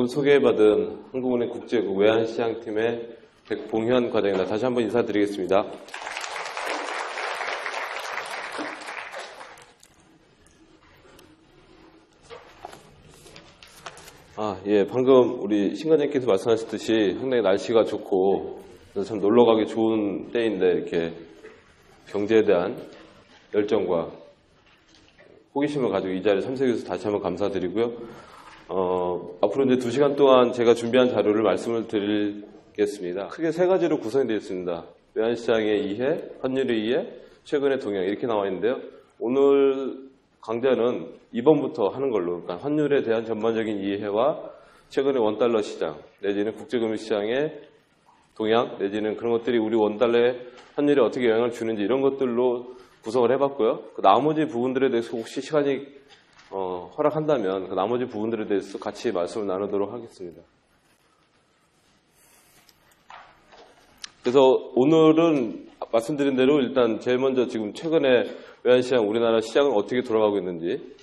방금 소개받은 한국은행 국제국 외환시장팀의 백봉현 과장입니다. 다시 한번 인사드리겠습니다. 방금 우리 신 과장님께서 말씀하셨듯이 상당히 날씨가 좋고 참 놀러가기 좋은 때인데 이렇게 경제에 대한 열정과 호기심을 가지고 이 자리에 참석해 주셔서 다시 한번 감사드리고요. 앞으로 이제 2시간 동안 제가 준비한 자료를 말씀을 드리겠습니다. 크게 3가지로 구성이 되어 있습니다. 외환시장의 이해, 환율의 이해, 최근의 동향 이렇게 나와 있는데요. 오늘 강좌는 2번부터 하는 걸로, 그러니까 환율에 대한 전반적인 이해와 최근의 원달러 시장 내지는 국제금융시장의 동향 내지는 그런 것들이 우리 원달러의 환율에 어떻게 영향을 주는지 이런 것들로 구성을 해봤고요. 그 나머지 부분들에 대해서 혹시 시간이 허락한다면 그 나머지 부분들에 대해서 같이 말씀을 나누도록 하겠습니다. 그래서 오늘은 말씀드린 대로 일단 제일 먼저 지금 최근에 외환시장, 우리나라 시장은 어떻게 돌아가고 있는지,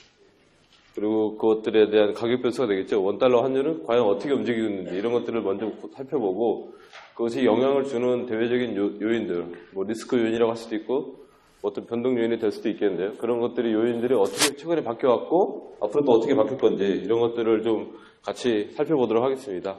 그리고 그것들에 대한 가격 변수가 되겠죠. 원달러 환율은 과연 어떻게 움직이고 있는지 이런 것들을 먼저 살펴보고 그것이 영향을 주는 대외적인 요인들, 뭐 리스크 요인이라고 할 수도 있고 어떤 변동 요인이 될 수도 있겠는데요. 그런 것들이 요인들이 어떻게 최근에 바뀌어왔고 앞으로 또 어떻게 바뀔 건지 이런 것들을 좀 같이 살펴보도록 하겠습니다.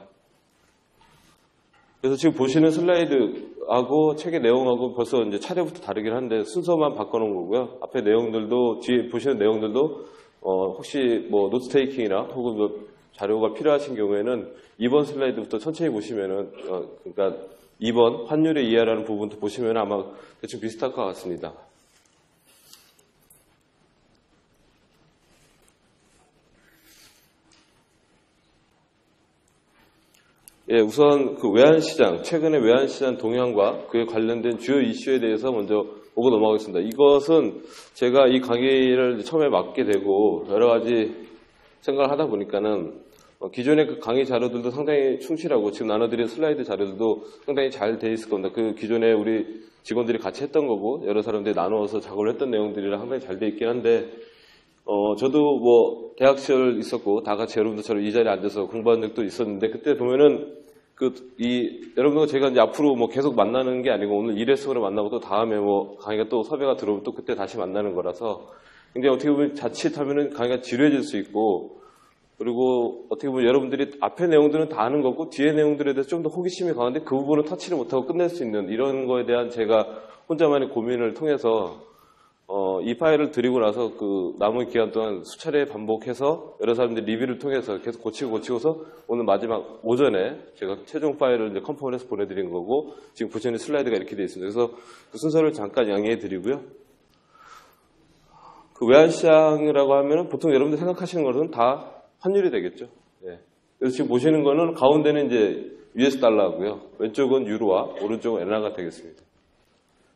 그래서 지금 보시는 슬라이드하고 책의 내용하고 벌써 이제 차례부터 다르긴 한데 순서만 바꿔놓은 거고요. 앞에 내용들도 뒤에 보시는 내용들도 혹시 뭐 노트 테이킹이나 혹은 뭐 자료가 필요하신 경우에는 2번 슬라이드부터 천천히 보시면은 그러니까 2번 환율의 이해라는 부분도 보시면 아마 대충 비슷할 것 같습니다. 우선 그 외환시장, 최근의 외환시장 동향과 그에 관련된 주요 이슈에 대해서 먼저 보고 넘어가겠습니다. 이것은 제가 이 강의를 처음에 맡게 되고 여러 가지 생각을 하다 보니까는 기존의 그 강의 자료들도 상당히 충실하고 지금 나눠드린 슬라이드 자료들도 상당히 잘 돼 있을 겁니다. 그 기존에 우리 직원들이 같이 했던 거고 여러 사람들이 나누어서 작업을 했던 내용들이랑 상당히 잘 돼 있긴 한데 저도 뭐 대학 시절 있었고 다 같이 여러분들처럼 이 자리에 앉아서 공부한 적도 있었는데 그때 보면은 여러분과 제가 이제 앞으로 뭐 계속 만나는 게 아니고 오늘 일회성으로 만나고 또 다음에 뭐 강의가 또 섭외가 들어오면 또 그때 다시 만나는 거라서 굉장히 어떻게 보면 자칫하면은 강의가 지루해질 수 있고 그리고 어떻게 보면 여러분들이 앞에 내용들은 다 아는 거고 뒤에 내용들에 대해서 좀 더 호기심이 강한데 그 부분을 터치를 못하고 끝낼 수 있는 이런 거에 대한 제가 혼자만의 고민을 통해서 이 파일을 드리고 나서 그 남은 기간 동안 수차례 반복해서 여러 사람들이 리뷰를 통해서 계속 고치고서 오늘 마지막 오전에 제가 최종 파일을 이제 컴포를 해서 보내드린 거고 지금 보시는 슬라이드가 이렇게 되어 있습니다. 그래서 그 순서를 잠깐 양해해 드리고요. 그 외환시장이라고 하면 보통 여러분들 생각하시는 것은 다 환율이 되겠죠. 그래서 지금 보시는 거는 가운데는 이제 US 달러고요. 왼쪽은 유로와 오른쪽은 엔화가 되겠습니다.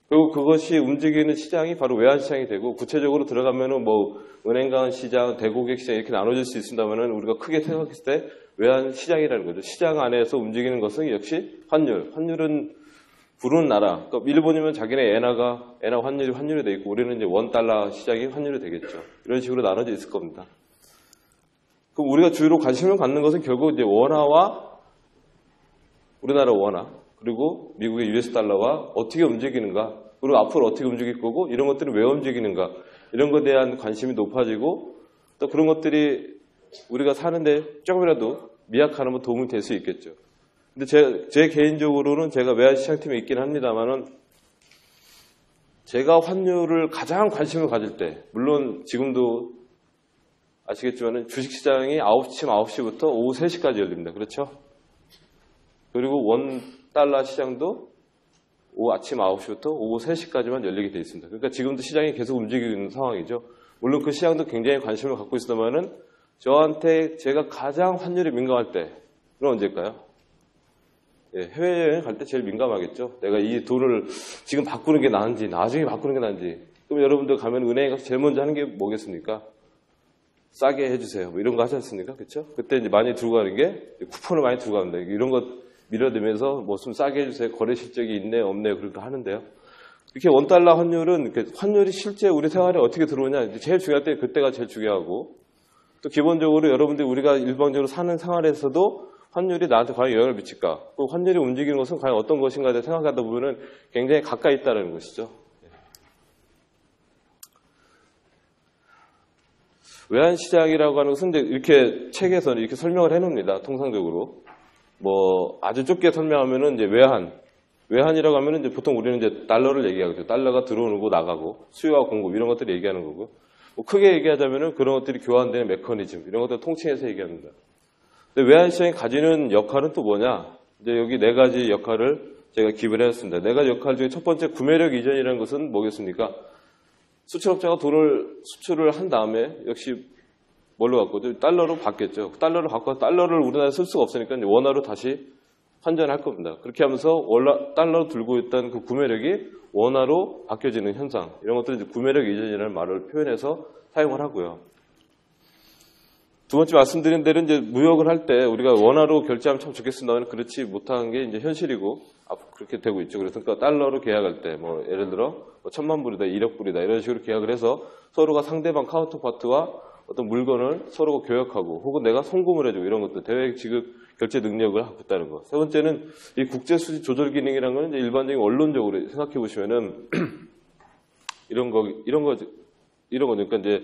그리고 그것이 움직이는 시장이 바로 외환시장이 되고 구체적으로 들어가면은 뭐 은행간 시장, 대고객 시장 이렇게 나눠질 수 있습니다만은 우리가 크게 생각했을 때 외환시장이라는 거죠. 시장 안에서 움직이는 것은 역시 환율. 환율은 부르는 나라. 그러니까 일본이면 자기네 엔화 환율이 돼 있고 우리는 이제 원달러 시장이 환율이 되겠죠. 이런 식으로 나눠져 있을 겁니다. 그럼 우리가 주로 관심을 갖는 것은 결국 이제 원화와 우리나라 원화 그리고 미국의 US 달러와 어떻게 움직이는가 그리고 앞으로 어떻게 움직일 거고 이런 것들이 왜 움직이는가 이런 것에 대한 관심이 높아지고 또 그런 것들이 우리가 사는데 조금이라도 미약하면 도움이 될 수 있겠죠. 근데 제 개인적으로는 제가 외환시장팀에 있긴 합니다만은 제가 환율을 가장 관심을 가질 때 물론 지금도 아시겠지만 주식시장이 아침 9시부터 오후 3시까지 열립니다. 그렇죠? 그리고 원달러 시장도 아침 9시부터 오후 3시까지만 열리게 되어 있습니다. 그러니까 지금도 시장이 계속 움직이고 있는 상황이죠. 물론 그 시장도 굉장히 관심을 갖고 있습니다만은 저한테 제가 가장 환율이 민감할 때는 언제일까요? 해외여행 갈 때 제일 민감하겠죠. 내가 이 돈을 지금 바꾸는 게 나은지 나중에 바꾸는 게 나은지. 그럼 여러분들 가면 은행에 가서 제일 먼저 하는 게 뭐겠습니까? 싸게 해주세요. 뭐 이런 거 하지 않습니까? 그렇죠? 그때 이제 많이 들고 가는 게 쿠폰을 많이 들고 갑니다. 이런 거 밀어대면서 뭐 좀 싸게 해주세요. 거래 실적이 있네 없네 그렇게 하는데요. 이렇게 원달러 환율은 환율이 실제 우리 생활에 어떻게 들어오냐 제일 중요할 때 그때가 제일 중요하고 또 기본적으로 여러분들이 우리가 일반적으로 사는 생활에서도 환율이 나한테 과연 영향을 미칠까? 또 환율이 움직이는 것은 과연 어떤 것인가에 대해 생각하다 보면은 굉장히 가까이 있다는 것이죠. 외환시장이라고 하는 것은 이제 이렇게 책에서는 이렇게 설명을 해놓습니다. 통상적으로. 뭐, 아주 좁게 설명하면은 이제 외환이라고 하면은 이제 보통 우리는 이제 달러를 얘기하죠. 달러가 들어오는 거 나가고, 수요와 공급, 이런 것들을 얘기하는 거고. 뭐 크게 얘기하자면은 그런 것들이 교환되는 메커니즘, 이런 것들 통칭해서 얘기합니다. 근데 외환시장이 가지는 역할은 또 뭐냐? 이제 여기 네 가지 역할을 제가 기부를 했습니다. 네 가지 역할 중에 첫 번째 구매력 이전이라는 것은 뭐겠습니까? 수출업자가 돈을 수출을 한 다음에 역시 뭘로 갖고 달러로 받겠죠. 달러를 갖고 달러를 우리나라에 쓸 수가 없으니까 이제 원화로 다시 환전할 겁니다. 그렇게 하면서 달러로 들고 있던 그 구매력이 원화로 바뀌어지는 현상, 이런 것들을 이제 구매력 이전이라는 말을 표현해서 사용을 하고요. 두 번째 말씀드린 대로 이제 무역을 할 때 우리가 원화로 결제하면 참 좋겠습니다만 그렇지 못한 게 이제 현실이고 그렇게 되고 있죠. 그래서 그러니까 달러로 계약할 때 뭐 예를 들어 1,000만 불이다, 1억 불이다 이런 식으로 계약을 해서 서로가 상대방 카운터파트와 어떤 물건을 서로가 교역하고 혹은 내가 송금을 해주고 이런 것들 대외 지급 결제 능력을 갖고 있다는 거. 세 번째는 이 국제 수지 조절 기능이라는 건 이제 일반적인 원론적으로 생각해 보시면은 이런 거죠. 그러니까 이제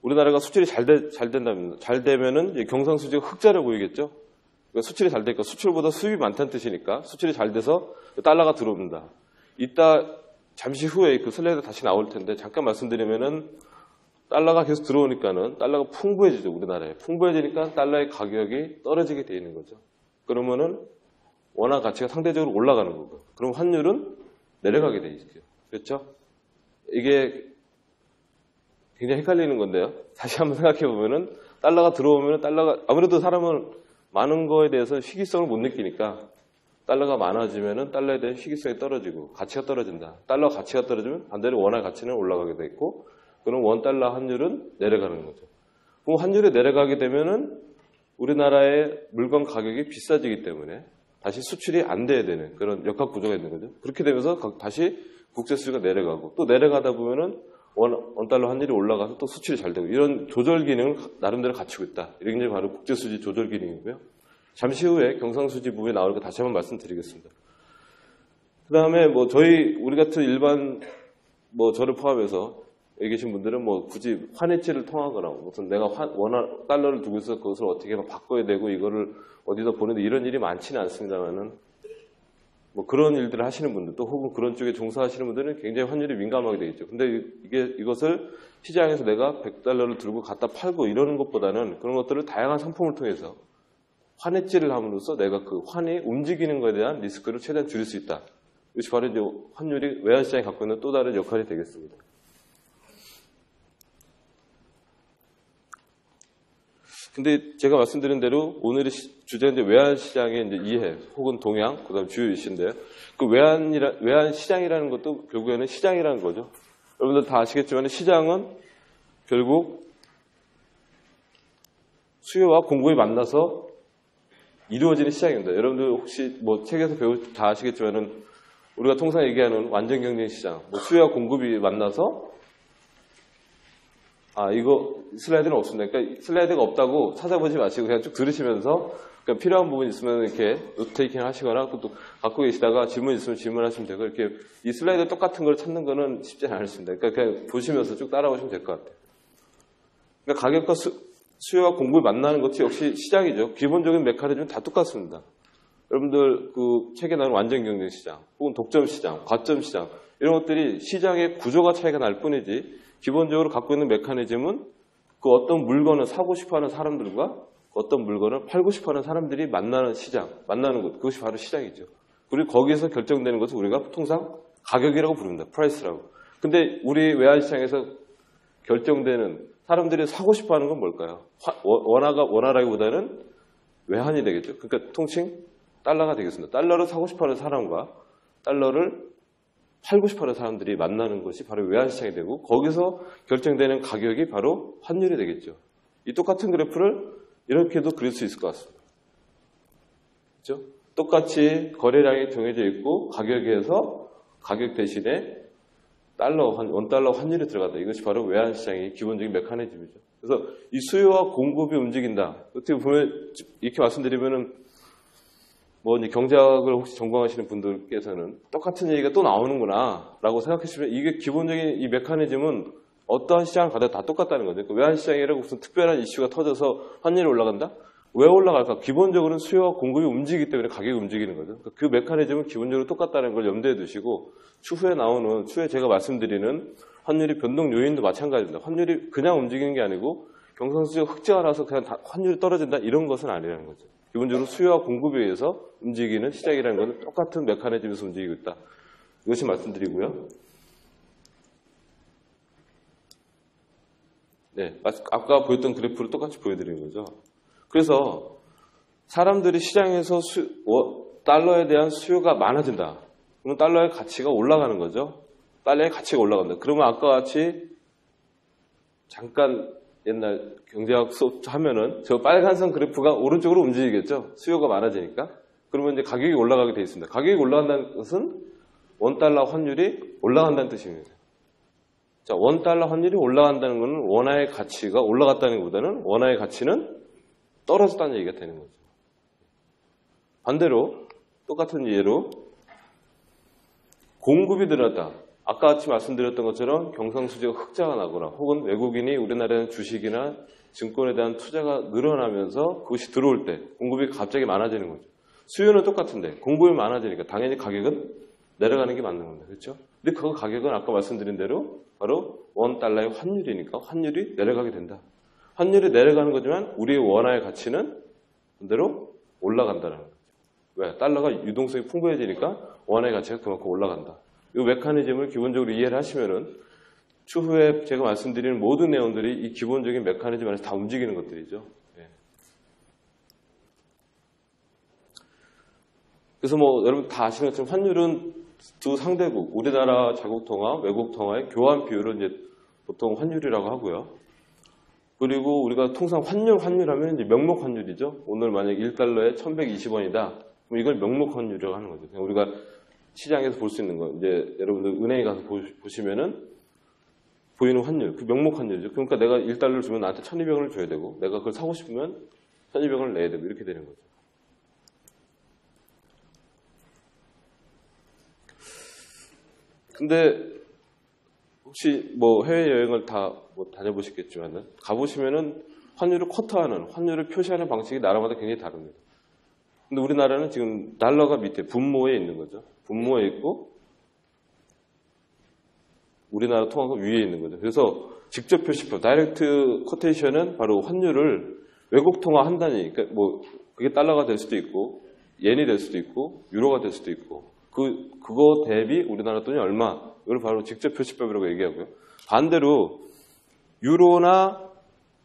우리나라가 수출이 잘 된다면, 잘 되면은 경상수지가 흑자를 보이겠죠? 그러니까 수출이 잘 되니까 수출보다 수입이 많다는 뜻이니까 수출이 잘 돼서 달러가 들어옵니다. 이따 잠시 후에 그 슬라이드 다시 나올 텐데 잠깐 말씀드리면은 달러가 계속 들어오니까는 달러가 풍부해지죠, 우리나라에. 풍부해지니까 달러의 가격이 떨어지게 돼 있는 거죠. 그러면은 원화 가치가 상대적으로 올라가는 거고. 그럼 환율은 내려가게 돼 있죠. 그렇죠? 이게 굉장히 헷갈리는 건데요. 다시 한번 생각해 보면은 달러가 들어오면은 달러가 아무래도 사람은 많은 거에 대해서 희귀성을 못 느끼니까 달러가 많아지면은 달러에 대한 희귀성이 떨어지고 가치가 떨어진다. 달러 가치가 떨어지면 반대로 원화 가치는 올라가게 돼 있고 그럼 원 달러 환율은 내려가는 거죠. 그럼 환율이 내려가게 되면은 우리나라의 물건 가격이 비싸지기 때문에 다시 수출이 안 돼야 되는 그런 역학 구조가 있는 거죠. 그렇게 되면서 다시 국제 수지가 내려가고 또 내려가다 보면은 원달러 환율이 올라가서 또 수출이 잘 되고 이런 조절 기능을 나름대로 갖추고 있다. 이런 게 바로 국제수지 조절 기능이고요. 잠시 후에 경상수지 부분에 나올 거 다시 한번 말씀드리겠습니다. 그 다음에 뭐 우리 같은 일반 뭐 저를 포함해서 여기 계신 분들은 뭐 굳이 환해지를 통하거나 무슨 내가 달러를 두고 있어서 그것을 어떻게 바꿔야 되고 이거를 어디다 보내도 이런 일이 많지는 않습니다만은 뭐 그런 일들을 하시는 분들 또 혹은 그런 쪽에 종사하시는 분들은 굉장히 환율이 민감하게 되어 있죠. 근데 이것을 시장에서 내가 100달러를 들고 갖다 팔고 이러는 것보다는 그런 것들을 다양한 상품을 통해서 환해지를 함으로써 내가 그 환이 움직이는 것에 대한 리스크를 최대한 줄일 수 있다. 이것이 바로 이제 환율이 외환시장이 갖고 있는 또 다른 역할이 되겠습니다. 근데 제가 말씀드린 대로 오늘의 주제는 이제 외환시장의 이제 이해 혹은 동향, 그 다음 주요 이슈인데요. 그 외환시장이라는 것도 결국에는 시장이라는 거죠. 여러분들 다 아시겠지만 시장은 결국 수요와 공급이 만나서 이루어지는 시장입니다. 여러분들 혹시 뭐 책에서 다 아시겠지만은 우리가 통상 얘기하는 완전 경쟁 시장, 뭐 수요와 공급이 만나서 이거 슬라이드는 없습니다. 그러니까 슬라이드가 없다고 찾아보지 마시고 그냥 쭉 들으시면서 그러니까 필요한 부분 있으면 이렇게 노트 테이킹 하시거나 또 갖고 계시다가 질문 있으면 질문하시면 되고 이렇게 이 슬라이드 똑같은 걸 찾는 거는 쉽지 않습니다. 그러니까 그냥 보시면서 쭉 따라오시면 될 것 같아요. 그러니까 가격과 수요와 공급이 만나는 것도 역시 시장이죠. 기본적인 메커니즘은 다 똑같습니다. 여러분들 그 책에 나오는 완전 경쟁 시장, 혹은 독점 시장, 과점 시장 이런 것들이 시장의 구조가 차이가 날 뿐이지 기본적으로 갖고 있는 메커니즘은 그 어떤 물건을 사고 싶어하는 사람들과 어떤 물건을 팔고 싶어하는 사람들이 만나는 시장, 만나는 곳, 그것이 바로 시장이죠. 그리고 거기에서 결정되는 것을 우리가 통상 가격이라고 부릅니다. 프라이스라고. 근데 우리 외환시장에서 결정되는 사람들이 사고 싶어하는 건 뭘까요? 원화라기보다는 외환이 되겠죠. 그러니까 통칭 달러가 되겠습니다. 달러를 사고 싶어하는 사람과 달러를 팔고 싶어하는 사람들이 만나는 것이 바로 외환시장이 되고 거기서 결정되는 가격이 바로 환율이 되겠죠. 이 똑같은 그래프를 이렇게도 그릴 수 있을 것 같습니다. 그렇죠? 똑같이 거래량이 정해져 있고 가격에서 가격 대신에 원달러 환율이 들어간다. 이것이 바로 외환시장의 기본적인 메커니즘이죠. 그래서 이 수요와 공급이 움직인다. 어떻게 보면 이렇게 말씀드리면은 뭐 이제 경제학을 혹시 전공하시는 분들께서는 똑같은 얘기가 또 나오는구나라고 생각하시면 이게 기본적인 이 메커니즘은 어떠한 시장을 가도 다 똑같다는 거죠. 그러니까 외환시장이라고 무슨 특별한 이슈가 터져서 환율이 올라간다? 왜 올라갈까? 기본적으로는 수요와 공급이 움직이기 때문에 가격이 움직이는 거죠. 그러니까 그 메커니즘은 기본적으로 똑같다는 걸 염두에 두시고 추후에 제가 말씀드리는 환율이 변동 요인도 마찬가지입니다. 환율이 그냥 움직이는 게 아니고 경상수지가 흑자가 나서 그냥 환율이 떨어진다 이런 것은 아니라는 거죠. 기본적으로 수요와 공급에 의해서 움직이는 시장이라는 것은 똑같은 메커니즘에서 움직이고 있다. 이것이 말씀드리고요. 네, 아까 보였던 그래프를 똑같이 보여드리는 거죠. 그래서 사람들이 시장에서 달러에 대한 수요가 많아진다. 그러면 달러의 가치가 올라가는 거죠. 달러의 가치가 올라간다. 그러면 아까 같이 잠깐 옛날 경제학 수업 하면은 저 빨간선 그래프가 오른쪽으로 움직이겠죠. 수요가 많아지니까. 그러면 이제 가격이 올라가게 돼 있습니다. 가격이 올라간다는 것은 원달러 환율이 올라간다는 뜻입니다. 자, 원달러 환율이 올라간다는 것은 원화의 가치가 올라갔다는 것보다는 원화의 가치는 떨어졌다는 얘기가 되는 거죠. 반대로 똑같은 예로 공급이 늘었다. 아까 같이 말씀드렸던 것처럼 경상수지가 흑자가 나거나 혹은 외국인이 우리나라의 주식이나 증권에 대한 투자가 늘어나면서 그것이 들어올 때 공급이 갑자기 많아지는 거죠. 수요는 똑같은데 공급이 많아지니까 당연히 가격은 내려가는 게 맞는 겁니다. 그렇죠? 근데 그 가격은 아까 말씀드린 대로 바로 원달러의 환율이니까 환율이 내려가게 된다. 환율이 내려가는 거지만 우리의 원화의 가치는 반대로 올라간다는 거죠. 왜? 달러가 유동성이 풍부해지니까 원화의 가치가 그만큼 올라간다. 이 메커니즘을 기본적으로 이해를 하시면은 추후에 제가 말씀드리는 모든 내용들이 이 기본적인 메커니즘 안에서 다 움직이는 것들이죠. 네. 그래서 뭐 여러분 다 아시는 것처럼 환율은 두 상대국, 우리나라 자국 통화, 외국 통화의 교환 비율을 이제 보통 환율이라고 하고요. 그리고 우리가 통상 환율하면 이제 명목 환율이죠. 오늘 만약 1달러에 1120원이다. 그럼 이걸 명목 환율이라고 하는 거죠. 그냥 우리가 시장에서 볼 수 있는 거. 이제 여러분들 은행에 가서 보시면은 보이는 환율, 그 명목 환율이죠. 그러니까 내가 1달러를 주면 나한테 1200원을 줘야 되고 내가 그걸 사고 싶으면 1200원을 내야 되고 이렇게 되는 거죠. 근데 혹시 뭐 해외여행을 다 뭐 다녀보시겠지만은 가보시면은 환율을 쿼터하는, 환율을 표시하는 방식이 나라마다 굉장히 다릅니다. 근데 우리나라는 지금 달러가 밑에 분모에 있는 거죠. 분모에 있고 우리나라 통화가 위에 있는 거죠. 그래서 직접 표시표, 다이렉트 쿼테이션은 바로 환율을 외국 통화 한 단위, 그러니까 뭐 그게 달러가 될 수도 있고 옌이 될 수도 있고 유로가 될 수도 있고 그거 대비 우리나라 돈이 얼마, 이걸 바로 직접 표시법이라고 얘기하고요. 반대로 유로나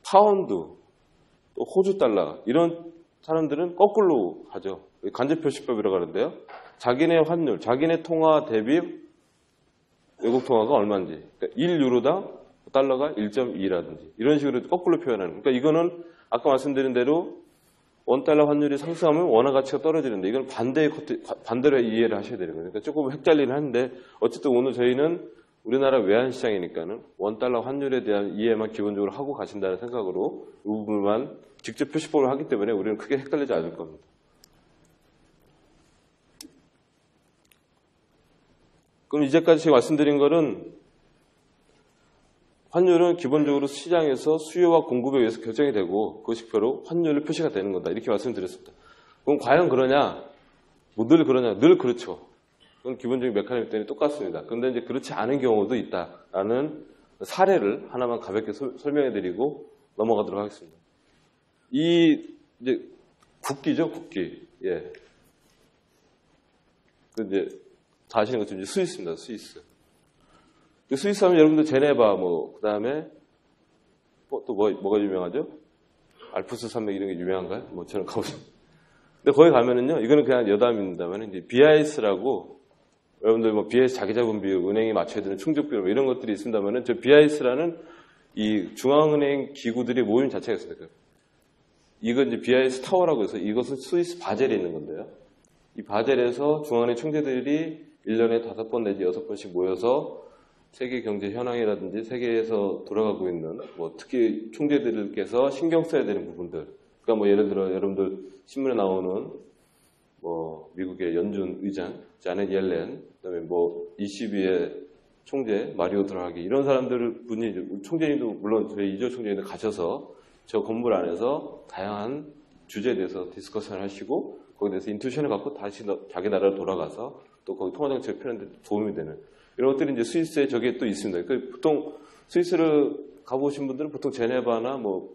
파운드, 또 호주 달러 이런 사람들은 거꾸로 하죠. 간접 표시법이라고 하는데요. 자기네 환율, 자기네 통화 대비 외국 통화가 얼마인지, 그러니까 1유로당 달러가 1.2라든지 이런 식으로 거꾸로 표현하는. 그러니까 이거는 아까 말씀드린 대로 원달러 환율이 상승하면 원화 가치가 떨어지는데 이건 반대로 이해를 하셔야 되는 거예요. 그러니까 조금 헷갈리긴 하는데 어쨌든 오늘 저희는 우리나라 외환시장이니까는 원달러 환율에 대한 이해만 기본적으로 하고 가신다는 생각으로 이 부분만 직접 표시법을 하기 때문에 우리는 크게 헷갈리지 않을 겁니다. 그럼 이제까지 제가 말씀드린 거는 환율은 기본적으로 시장에서 수요와 공급에 의해서 결정이 되고 그것이 바로 환율로 표시가 되는 거다. 이렇게 말씀드렸습니다. 그럼 과연 그러냐? 뭐 늘 그러냐? 늘 그렇죠. 그건 기본적인 메커니즘 때문에 똑같습니다. 그런데 이제 그렇지 않은 경우도 있다라는 사례를 하나만 가볍게 설명해 드리고 넘어가도록 하겠습니다. 이 이제 국기죠, 국기. 예. 그 이제 다 아시는 것처럼 이제 스위스입니다, 스위스. 스위스 하면 여러분들 제네바, 뭐, 그 다음에, 또 뭐가 유명하죠? 알프스 산맥 이런 게 유명한가요? 뭐, 저는 가보죠. 근데 거기 가면은요, 이거는 그냥 여담입니다만, 이제 BIS라고, 여러분들 뭐, BIS 자기자본 비율, 은행이 맞춰야 되는 충족 비율, 뭐 이런 것들이 있습니다만은, 저 BIS라는 이 중앙은행 기구들이 모임 자체가 있습니다. 이건 이제 BIS 타워라고 해서 이것은 스위스 바젤에 있는 건데요. 이 바젤에서 중앙은행 총재들이 1년에 5번 내지 6번씩 모여서 세계 경제 현황이라든지 세계에서 돌아가고 있는 뭐 특히 총재들께서 신경 써야 되는 부분들. 그러니까 뭐 예를 들어 여러분들 신문에 나오는 뭐 미국의 연준 의장 자넷 옐렌, 그다음에 뭐 ECB의 총재 마리오 드라기 이런 사람들 분이 총재님도 물론 저희 이조 총재님도 가셔서 저 건물 안에서 다양한 주제에 대해서 디스커션을 하시고 거기에 대해서 인투이션을 갖고 다시 자기 나라로 돌아가서 또 거기 통화정책을 펴는 데 도움이 되는 이런 것들이 이제 스위스에 저게 또 있습니다. 그러니까 보통 스위스를 가보신 분들은 보통 제네바나 뭐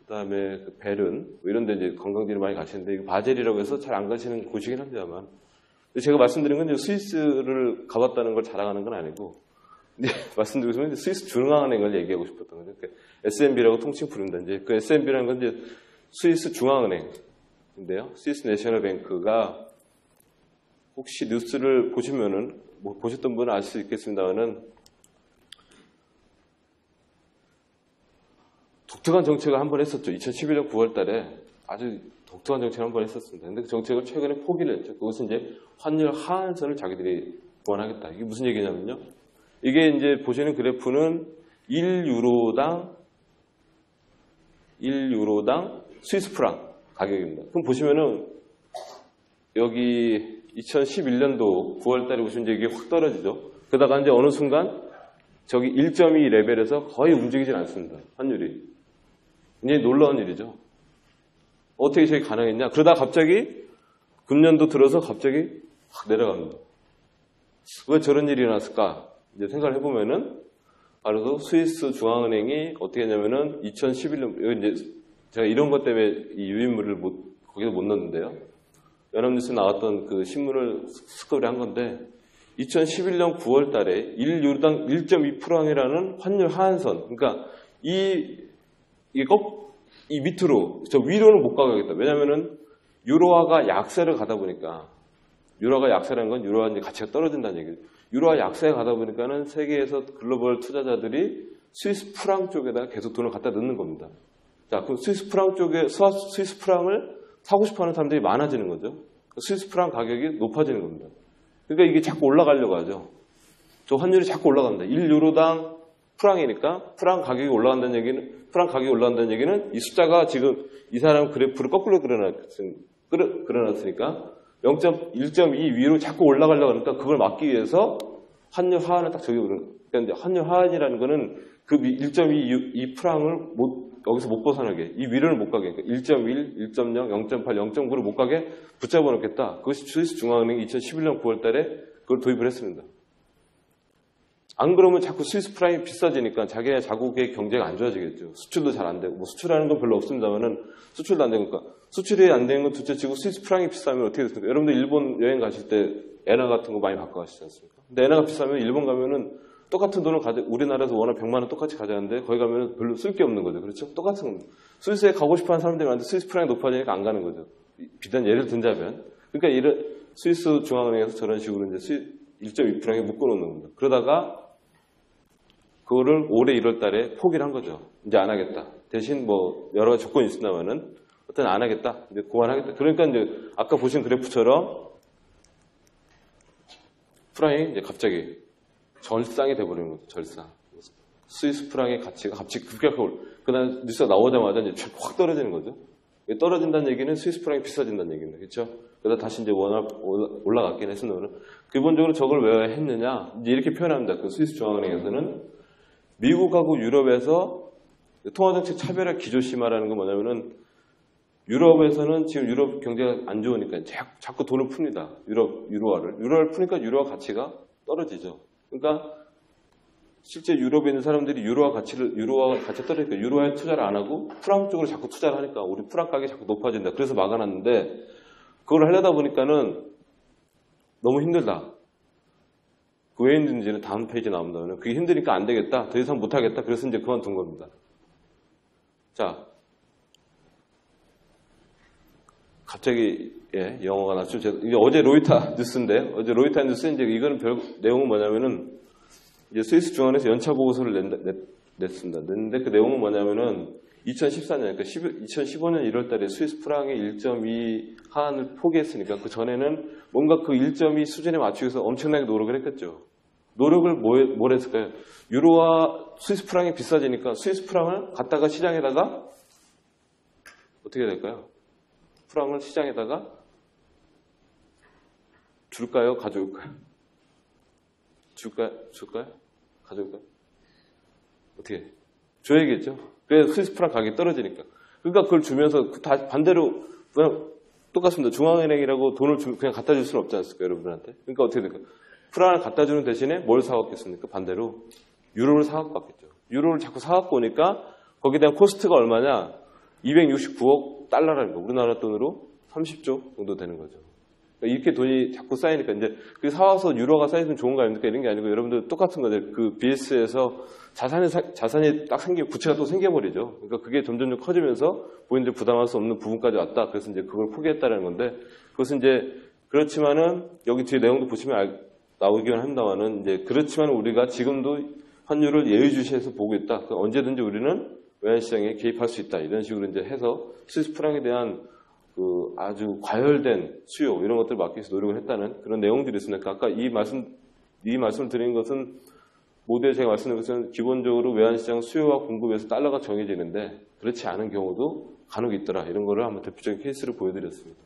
그다음에 그 베른 뭐 이런 데 이제 관광지를 많이 가시는데 바젤이라고 해서 잘 안 가시는 곳이긴 합니다만 제가 말씀드린 건 이제 스위스를 가봤다는 걸 자랑하는 건 아니고 말씀드리고 싶은 건 스위스 중앙은행을 얘기하고 싶었던 거죠. 그러니까 SNB라고 통칭 부릅니다. 이제 그 SNB라는 건 이제 스위스 중앙은행인데요. 스위스 내셔널 뱅크가 혹시 뉴스를 보시면은 뭐 보셨던 분은 알 수 있겠습니다만은 독특한 정책을 한 번 했었죠. 2011년 9월 달에 아주 독특한 정책을 한 번 했었습니다. 근데 그 정책을 최근에 포기를 했죠. 그것은 이제 환율 하한선을 자기들이 보완하겠다. 이게 무슨 얘기냐면요. 이게 이제 보시는 그래프는 1유로당 스위스 프랑 가격입니다. 그럼 보시면은 여기 2011년도 9월 달에 보시면 이제 이게 확 떨어지죠. 그러다가 이제 어느 순간 저기 1.2 레벨에서 거의 움직이진 않습니다. 환율이. 이제 놀라운 일이죠. 어떻게 저게 가능했냐? 그러다 갑자기 금년도 들어서 갑자기 확 내려갑니다. 왜 저런 일이 일어났을까? 이제 생각을 해보면은 바로 스위스 중앙은행이 어떻게 했냐면은 2011년 이제 제가 이런 것 때문에 이 유인물을 거기서 못 넣었는데요. 연합뉴스에 나왔던 그 신문을 스크롤 한 건데 2011년 9월 달에 1유로당 1.2%이라는 환율 하한선. 그러니까 이 밑으로 저 위로는 못 가겠다. 왜냐면은 유로화가 약세를 가다 보니까 유로화가 약세라는 건 유로화 이제 가치가 떨어진다는 얘기죠. 유로화 약세가 가다 보니까는 세계에서 글로벌 투자자들이 스위스 프랑 쪽에다 계속 돈을 갖다 넣는 겁니다. 자, 그럼 스위스 프랑 쪽에 스위스 프랑을 사고 싶어하는 사람들이 많아지는 거죠. 스위스 프랑 가격이 높아지는 겁니다. 그러니까 이게 자꾸 올라가려고 하죠. 저 환율이 자꾸 올라간다. 1유로당 프랑이니까 프랑 가격이 올라간다는 얘기는 이 숫자가 지금 이 사람 그래프를 거꾸로 그려놨으니까 1.2 위로 자꾸 올라가려고 하니까 그걸 막기 위해서 환율 하한을 딱 적용을. 그러니까 환율 하한이라는 거는 그 1.2 프랑을 여기서 못 벗어나게, 이 위로는 못 가게, 그러니까 1.1, 1.0, 0.8, 0.9를 못 가게 붙잡아 놓겠다. 그것이 스위스 중앙은행이 2011년 9월 달에 그걸 도입을 했습니다. 안 그러면 자꾸 스위스 프랑이 비싸지니까 자기네 자국의 경제가 안 좋아지겠죠. 수출도 잘 안 되고, 뭐 수출하는 건 별로 없습니다만은 수출도 안 되니까. 수출이 안 되는 건 둘째치고 스위스 프랑이 비싸면 어떻게 됐습니까? 여러분들 일본 여행 가실 때 엔화 같은 거 많이 바꿔 가시지 않습니까? 근데 엔화가 비싸면 일본 가면은 똑같은 돈을 우리나라에서 원화 100만 원 똑같이 가져가는데 거기 가면 별로 쓸 게 없는 거죠. 그렇죠? 똑같은 겁니다. 스위스에 가고 싶어 하는 사람들이 많은데 스위스 프랑이 높아지니까 안 가는 거죠. 비단 예를 든다면. 그러니까 이런 스위스 중앙은행에서 저런 식으로 이제 1.2 프랑에 묶어놓는 겁니다. 그러다가 그거를 올해 1월 달에 포기를 한 거죠. 이제 안 하겠다. 대신 뭐 여러 가지 조건이 있습니다만은 어떤 안 하겠다. 이제 고안하겠다. 그러니까 이제 아까 보신 그래프처럼 프랑이 이제 갑자기 절상이 돼버리는 거죠. 절상. 스위스 프랑의 가치가 갑자기 급격하게 그다음 뉴스가 나오자마자 이제 확 떨어지는 거죠. 떨어진다는 얘기는 스위스 프랑이 비싸진다는 얘기입니다. 그렇죠? 그러다 다시 이제 올라갔긴 했습니다만 기본적으로 저걸 왜 했느냐? 이제 이렇게 표현합니다. 그 스위스 중앙은행에서는 미국하고 유럽에서 통화정책 차별화 기조심화라는 건 뭐냐면은 유럽에서는 지금 유럽 경제가 안 좋으니까 자꾸 돈을 풉니다. 유로화를 푸니까 유로화 가치가 떨어지죠. 그러니까 실제 유럽에 있는 사람들이 유로화 가치가 떨어지니까 유로화에 투자를 안 하고 프랑 쪽으로 자꾸 투자를 하니까 우리 프랑 가격이 자꾸 높아진다. 그래서 막아놨는데 그걸 하려다 보니까는 너무 힘들다. 그 왜 힘든지는 다음 페이지 나옵니다만 그게 힘드니까 안 되겠다. 더 이상 못 하겠다. 그래서 이제 그만둔 겁니다. 자, 갑자기 영어가 났죠. 이게 어제 로이터 뉴스인데 어제 로이터 뉴스에 이제 이거는 내용은 뭐냐면은 이제 스위스 중앙에서 연차 보고서를 냈습니다. 냈는데 그 내용은 뭐냐면은 2014년, 그러니까 2015년 1월 달에 스위스 프랑이 1.2 하한을 포기했으니까 그 전에는 뭔가 그 1.2 수준에 맞추기 위해서 엄청나게 노력을 했겠죠. 노력을 뭘 했을까요? 유로와 스위스 프랑이 비싸지니까 스위스 프랑을 갖다가 시장에다가 어떻게 될까요? 프랑을 시장에다가 줄까요? 가져올까요? 줄까요? 가져올까요? 어떻게? 줘야겠죠? 그래서 스위스 프랑 가격이 떨어지니까. 그러니까 그걸 주면서 반대로 그냥 똑같습니다. 중앙은행이라고 돈을 그냥 갖다 줄 수는 없지 않습니까? 여러분들한테. 그러니까 어떻게 될까요? 프랑을 갖다 주는 대신에 뭘 사왔겠습니까? 반대로 유로를 사갖고 왔겠죠. 유로를 자꾸 사갖고 오니까 거기에 대한 코스트가 얼마냐? 269억 달러라는 거. 우리나라 돈으로 30조 정도 되는 거죠. 그러니까 이렇게 돈이 자꾸 쌓이니까 이제 그 사와서 유로가 쌓이면 좋은 거 아닙니까? 이런 게 아니고 여러분들 똑같은 거죠. 그 BS에서 자산이 딱 생기고 부채가 또 생겨버리죠. 그러니까 그게 점점 커지면서 본인들 부담할 수 없는 부분까지 왔다. 그래서 이제 그걸 포기했다는 건데 그것은 이제 그렇지만은 여기 뒤에 내용도 보시면 나오기는 합니다만은 이제 그렇지만 우리가 지금도 환율을 예의주시해서 보고 있다. 그러니까 언제든지 우리는 외환시장에 개입할 수 있다. 이런 식으로 이제 해서 스위스 프랑에 대한 그 아주 과열된 수요 이런 것들을 막기 위해서 노력을 했다는 그런 내용들이 있습니다. 아까 이 말씀을 드린 것은 모두에 제가 말씀드린 것은 기본적으로 외환시장 수요와 공급에서 달러가 정해지는데 그렇지 않은 경우도 간혹 있더라. 이런 거를 한번 대표적인 케이스를 보여드렸습니다.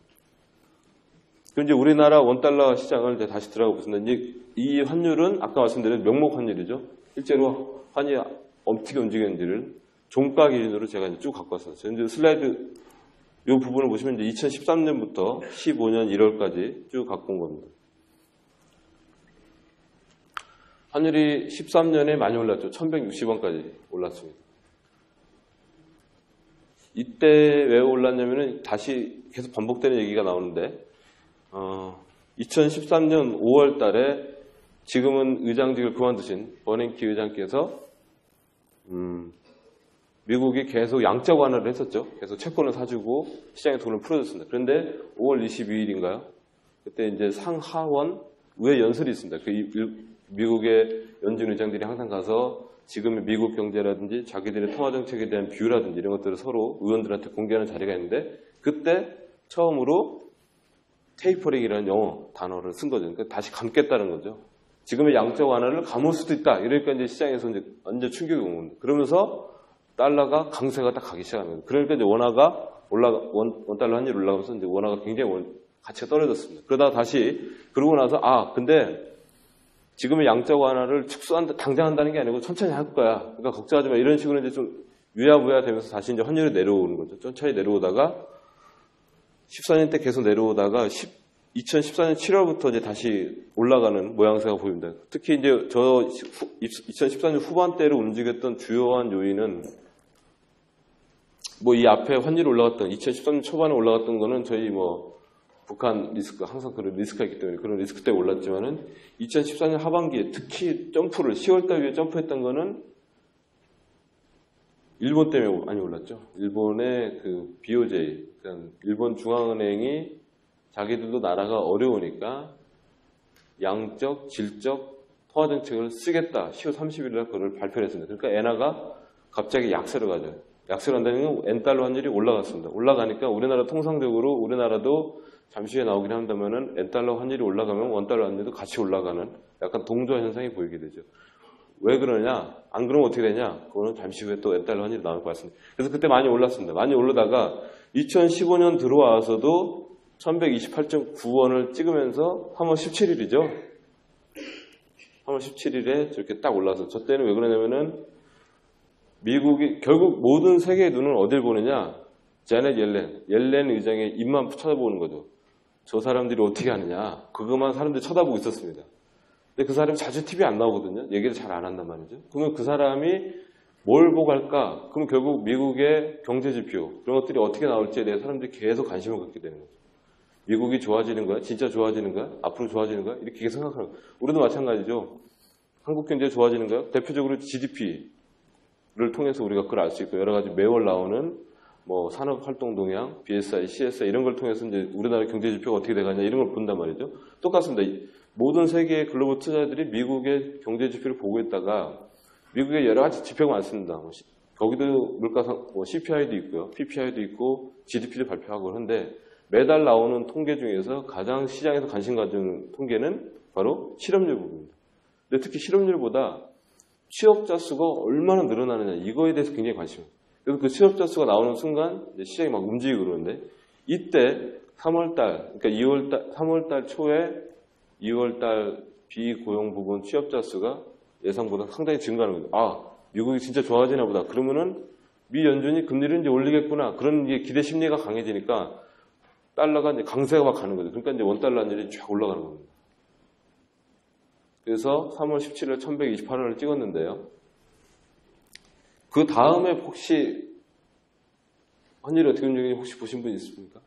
그럼 이제 우리나라 원달러 시장을 이제 다시 들어가 보겠습니다. 이 환율은 아까 말씀드린 명목 환율이죠. 실제로 환율이 어떻게 움직였는지를 종가 기준으로 제가 이제 쭉 갖고 왔어요. 이제 슬라이드 이 부분을 보시면 이제 2013년부터 15년 1월까지 쭉 갖고 온 겁니다. 환율이 13년에 많이 올랐죠. 1160원까지 올랐습니다. 이때 왜 올랐냐면은 다시 계속 반복되는 얘기가 나오는데 2013년 5월 달에 지금은 의장직을 그만두신 버냉키 의장께서 미국이 계속 양적 완화를 했었죠. 계속 채권을 사주고 시장에 돈을 풀어줬습니다. 그런데 5월 22일인가요? 그때 이제 상하원 의회 연설이 있습니다. 미국의 연준 의장들이 항상 가서 지금의 미국 경제라든지 자기들의 통화 정책에 대한 뷰라든지 이런 것들을 서로 의원들한테 공개하는 자리가 있는데 그때 처음으로 테이퍼링이라는 영어 단어를 쓴 거죠. 그러니까 다시 감겠다는 거죠. 지금의 양적 완화를 감을 수도 있다. 이러니까 이제 시장에서 이제 완전 충격이 온 겁니다. 그러면서 달러가 강세가 딱 가기 시작합니다. 그러니까 이제 원화가 원달러 환율이 올라가면서 이제 원화가 굉장히 가치가 떨어졌습니다. 그러다가 다시 그러고 나서 근데 지금의 양적 완화를 당장 한다는 게 아니고 천천히 할 거야. 그러니까 걱정하지 마. 이런 식으로 이제 좀 유야무야 되면서 다시 이제 환율이 내려오는 거죠. 천천히 내려오다가 14년 때 계속 내려오다가 2014년 7월부터 이제 다시 올라가는 모양새가 보입니다. 특히 이제 2014년 후반대로 움직였던 주요한 요인은 이 앞에 환율이 올라갔던 2013년 초반에 올라갔던 거는 저희 북한 리스크 항상 그런 리스크가 있기 때문에 그런 리스크 때문에 올랐지만은 2014년 하반기에 특히 점프를 10월달 위에 점프했던 거는 일본 때문에 많이 올랐죠. 일본의 그 BOJ, 그러니까 일본 중앙은행이 자기들도 나라가 어려우니까 양적, 질적 통화 정책을 쓰겠다. 10월 30일 날 그걸 발표를 했습니다. 그러니까 엔화가 갑자기 약세로 가죠. 약세로 간다는 건 엔달러 환율이 올라갔습니다. 올라가니까 우리나라 통상적으로 우리나라도 잠시 후에 나오긴 한다면은 엔달러 환율이 올라가면 원달러 환율도 같이 올라가는 약간 동조 현상이 보이게 되죠. 왜 그러냐? 안 그러면 어떻게 되냐? 그거는 잠시 후에 또 엔달러 환율이 나올 것 같습니다. 그래서 그때 많이 올랐습니다. 많이 올라다가 2015년 들어와서도 1128.9원을 찍으면서 3월 17일이죠. 3월 17일에 저렇게 딱 올라서 저 때는 왜 그러냐면은 미국이 결국 모든 세계의 눈은 어딜 보느냐? 제넷 옐렌 의장의 입만 쳐다보는 거죠. 저 사람들이 어떻게 하느냐? 그것만 사람들이 쳐다보고 있었습니다. 근데 그 사람이 자주 TV에 안 나오거든요. 얘기를 잘 안 한단 말이죠. 그러면 그 사람이 뭘 보고 할까? 그럼 결국 미국의 경제지표 그런 것들이 어떻게 나올지에 대해 사람들이 계속 관심을 갖게 되는 거죠. 미국이 좋아지는 거야? 진짜 좋아지는 거야? 앞으로 좋아지는 거야? 이렇게 계속 생각하는 거예요. 우리도 마찬가지죠. 한국 경제 좋아지는 거야? 대표적으로 GDP를 통해서 우리가 그걸 알 수 있고 여러 가지 매월 나오는 산업활동동향, BSI, CSI 이런 걸 통해서 이제 우리나라 경제지표가 어떻게 돼가냐 이런 걸 본단 말이죠. 똑같습니다. 모든 세계의 글로벌 투자자들이 미국의 경제지표를 보고 있다가 미국에 여러 가지 지표가 많습니다. 거기도 물가상 CPI도 있고요, PPI도 있고 GDP도 발표하고 그런데 매달 나오는 통계 중에서 가장 시장에서 관심 가지는 통계는 바로 실업률 부분입니다. 근데 특히 실업률보다 취업자 수가 얼마나 늘어나느냐 이거에 대해서 굉장히 관심이. 그래서 그 취업자 수가 나오는 순간 이제 시장이 막 움직이고 그러는데 이때 3월달, 그러니까 3월달 초에 2월달 비고용 부분 취업자 수가 예상보다 상당히 증가하는 거죠. 아, 미국이 진짜 좋아지나 보다. 그러면은 미 연준이 금리를 이제 올리겠구나. 그런 이제 기대 심리가 강해지니까 달러가 이제 강세가 막 가는 거죠. 그러니까 이제 원달러 환율이 쫙 올라가는 겁니다. 그래서 3월 17일 1128원을 찍었는데요. 그 다음에 혹시 환율이 어떻게 움직이는지 혹시 보신 분 있습니까?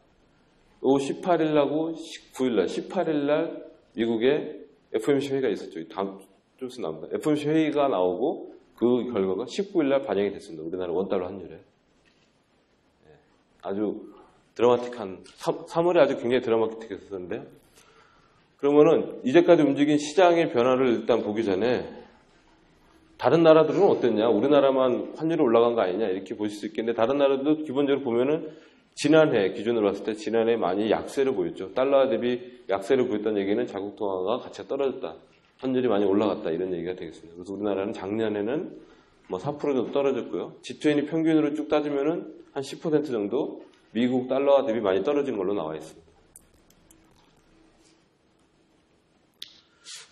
18일하고 19일날, 18일날 미국의 FOMC 회의가 있었죠. 다음 좀 있으면 나옵니다. FOMC 회의가 나오고 그 결과가 19일날 반영이 됐습니다. 우리나라 원달러 환율에. 아주 드라마틱한, 3월에 아주 굉장히 드라마틱했었는데요. 그러면은 이제까지 움직인 시장의 변화를 일단 보기 전에 다른 나라들은 어땠냐? 우리나라만 환율이 올라간 거 아니냐? 이렇게 보실 수 있겠는데 다른 나라도 기본적으로 보면은 지난해 기준으로 봤을 때 지난해 많이 약세를 보였죠. 달러 대비 약세를 보였다는 얘기는 자국 통화가 가치가 떨어졌다. 환율이 많이 올라갔다. 이런 얘기가 되겠습니다. 그래서 우리나라는 작년에는 뭐 4% 정도 떨어졌고요. G20 평균으로 쭉 따지면은 한 10% 정도 미국 달러와 대비 많이 떨어진 걸로 나와 있습니다.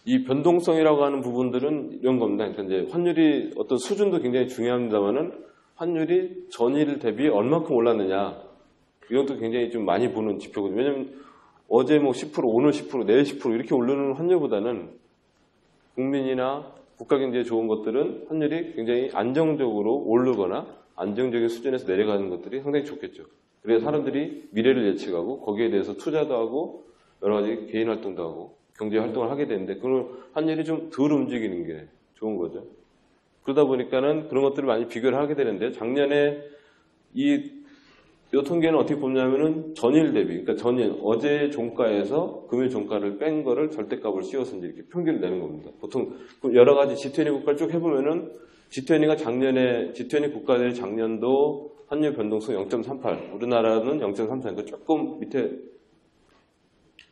이 변동성이라고 하는 부분들은 이런 겁니다. 그러니까 이제 환율이 어떤 수준도 굉장히 중요합니다만은 환율이 전일 대비 얼마큼 올랐느냐 이것도 굉장히 좀 많이 보는 지표거든요. 왜냐하면 어제 뭐 10%, 오늘 10%, 내일 10% 이렇게 오르는 환율보다는 국민이나 국가 경제에 좋은 것들은 환율이 굉장히 안정적으로 오르거나 안정적인 수준에서 내려가는 것들이 상당히 좋겠죠. 그래서 사람들이 미래를 예측하고 거기에 대해서 투자도 하고 여러 가지 개인 활동도 하고 경제 활동을 하게 되는데 그런 환율이 좀 덜 움직이는 게 좋은 거죠. 그러다 보니까는 그런 것들을 많이 비교를 하게 되는데 작년에 이 통계는 어떻게 보냐면은 전일 대비, 그러니까 전일 어제 종가에서 금일 종가를 뺀 거를 절대값을 씌워서 이제 이렇게 평균을 내는 겁니다. 보통 여러 가지 G20 국가를 쭉 해보면은 G20가 작년에 G20 국가들의 작년도 환율 변동성 0.38, 우리나라는 0.34, 조금 밑에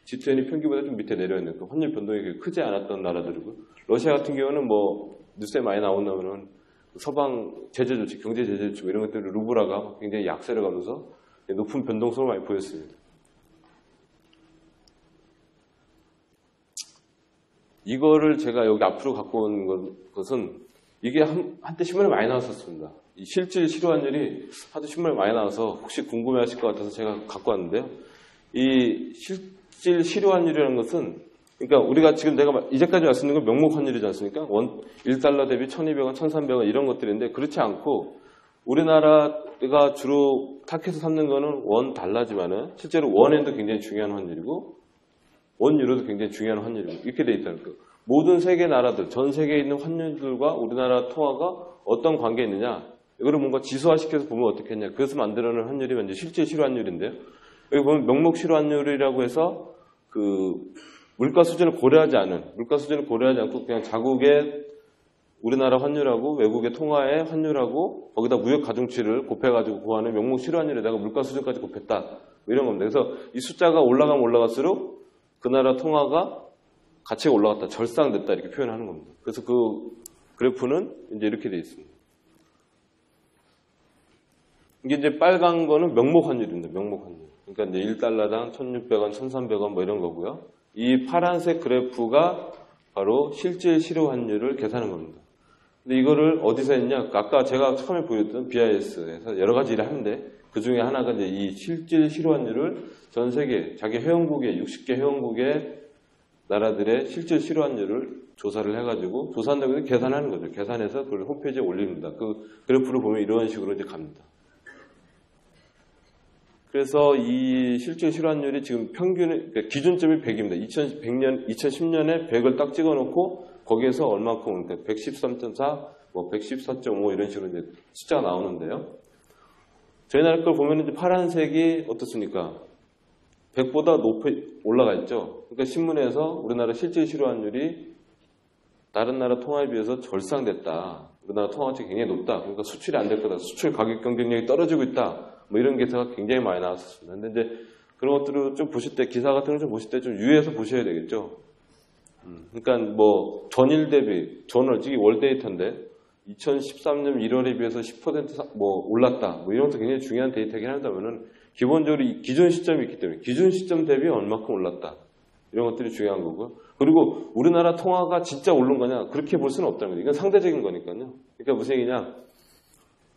G20 평균보다 좀 밑에 내려있는 그 환율 변동이 크지 않았던 나라들이고 러시아 같은 경우는 뭐 뉴스에 많이 나온다면은 서방 제재 조치, 경제 제재 조치 이런 것들을 루브라가 굉장히 약세를 가면서 높은 변동성을 많이 보였습니다. 이거를 제가 여기 앞으로 갖고 온 것은 이게 한때 신문에 많이 나왔었습니다. 이 실질 실효 환율이 하도 신문에 많이 나와서 혹시 궁금해하실 것 같아서 제가 갖고 왔는데요. 이 실질 실효 환율이라는 것은 그러니까 우리가 지금 내가 이제까지 말씀드린 건 명목 환율이지 않습니까? 1달러 대비 1200원, 1300원 이런 것들인데 그렇지 않고 우리나라가 주로 타켓에서 삼는 거는 원 달러지만은 실제로 원엔도 굉장히 중요한 환율이고 원 유로도 굉장히 중요한 환율이고 이렇게 돼 있다는 거예요. 모든 세계 나라들, 전 세계에 있는 환율들과 우리나라 통화가 어떤 관계에 있느냐 이거를 뭔가 지수화시켜서 보면 어떻겠냐. 그래서 만들어낸 환율이 이제 실질 실효 환율인데요. 여기 보면 명목 실효 환율이라고 해서 그 물가 수준을 고려하지 않고 그냥 자국의 우리나라 환율하고 외국의 통화의 환율하고 거기다 무역 가중치를 곱해가지고 구하는 명목 실효 환율에다가 물가 수준까지 곱했다. 뭐 이런 겁니다. 그래서 이 숫자가 올라가면 올라갈수록 그 나라 통화가 가치가 올라갔다, 절상됐다 이렇게 표현하는 겁니다. 그래서 그 그래프는 이제 이렇게 되어 있습니다. 이게 이제 빨간 거는 명목 환율입니다. 명목 환율. 그러니까 이제 1달러당 1,600원, 1,300원 뭐 이런 거고요. 이 파란색 그래프가 바로 실질 실효 환율을 계산하는 겁니다. 근데 이거를 어디서 했냐? 아까 제가 처음에 보였던 BIS에서 여러 가지 일을 하는데 그 중에 하나가 이제 이 실질 실효 환율을 전 세계 자기 회원국의 60개 회원국의 나라들의 실질 실효 환율을 조사를 해가지고 조사한다고 해서 계산하는 거죠. 계산해서 그걸 홈페이지에 올립니다. 그 그래프를 보면 이런 식으로 이제 갑니다. 그래서 이 실질 실효 환율이 지금 그러니까 기준점이 100입니다. 2010년에 100을 딱 찍어놓고 거기에서 얼마큼, 그러니까 113.4, 뭐 114.5 이런 식으로 이제 숫자가 나오는데요. 저희 나라 걸 보면 이제 파란색이 어떻습니까? 100보다 높이 올라가 있죠. 그러니까 신문에서 우리나라 실질 실효 환율이 다른 나라 통화에 비해서 절상됐다. 우리나라 통화 가치가 굉장히 높다. 그러니까 수출이 안 될 거다. 수출 가격 경쟁력이 떨어지고 있다. 뭐 이런 기사가 굉장히 많이 나왔었습니다. 근데 이제 그런 것들을 좀 보실 때, 기사 같은 걸 좀 보실 때 좀 유의해서 보셔야 되겠죠. 그러니까 뭐 전일 대비, 이게 월 데이터인데 2013년 1월에 비해서 10% 뭐 올랐다. 뭐 이런 것도 굉장히 중요한 데이터이긴 한다면은 기본적으로 이 기준 시점이 있기 때문에 기준 시점 대비 얼마큼 올랐다. 이런 것들이 중요한 거고요. 그리고 우리나라 통화가 진짜 오른 거냐? 그렇게 볼 수는 없다는 거죠. 이건 상대적인 거니까요. 그러니까 무슨 얘기냐?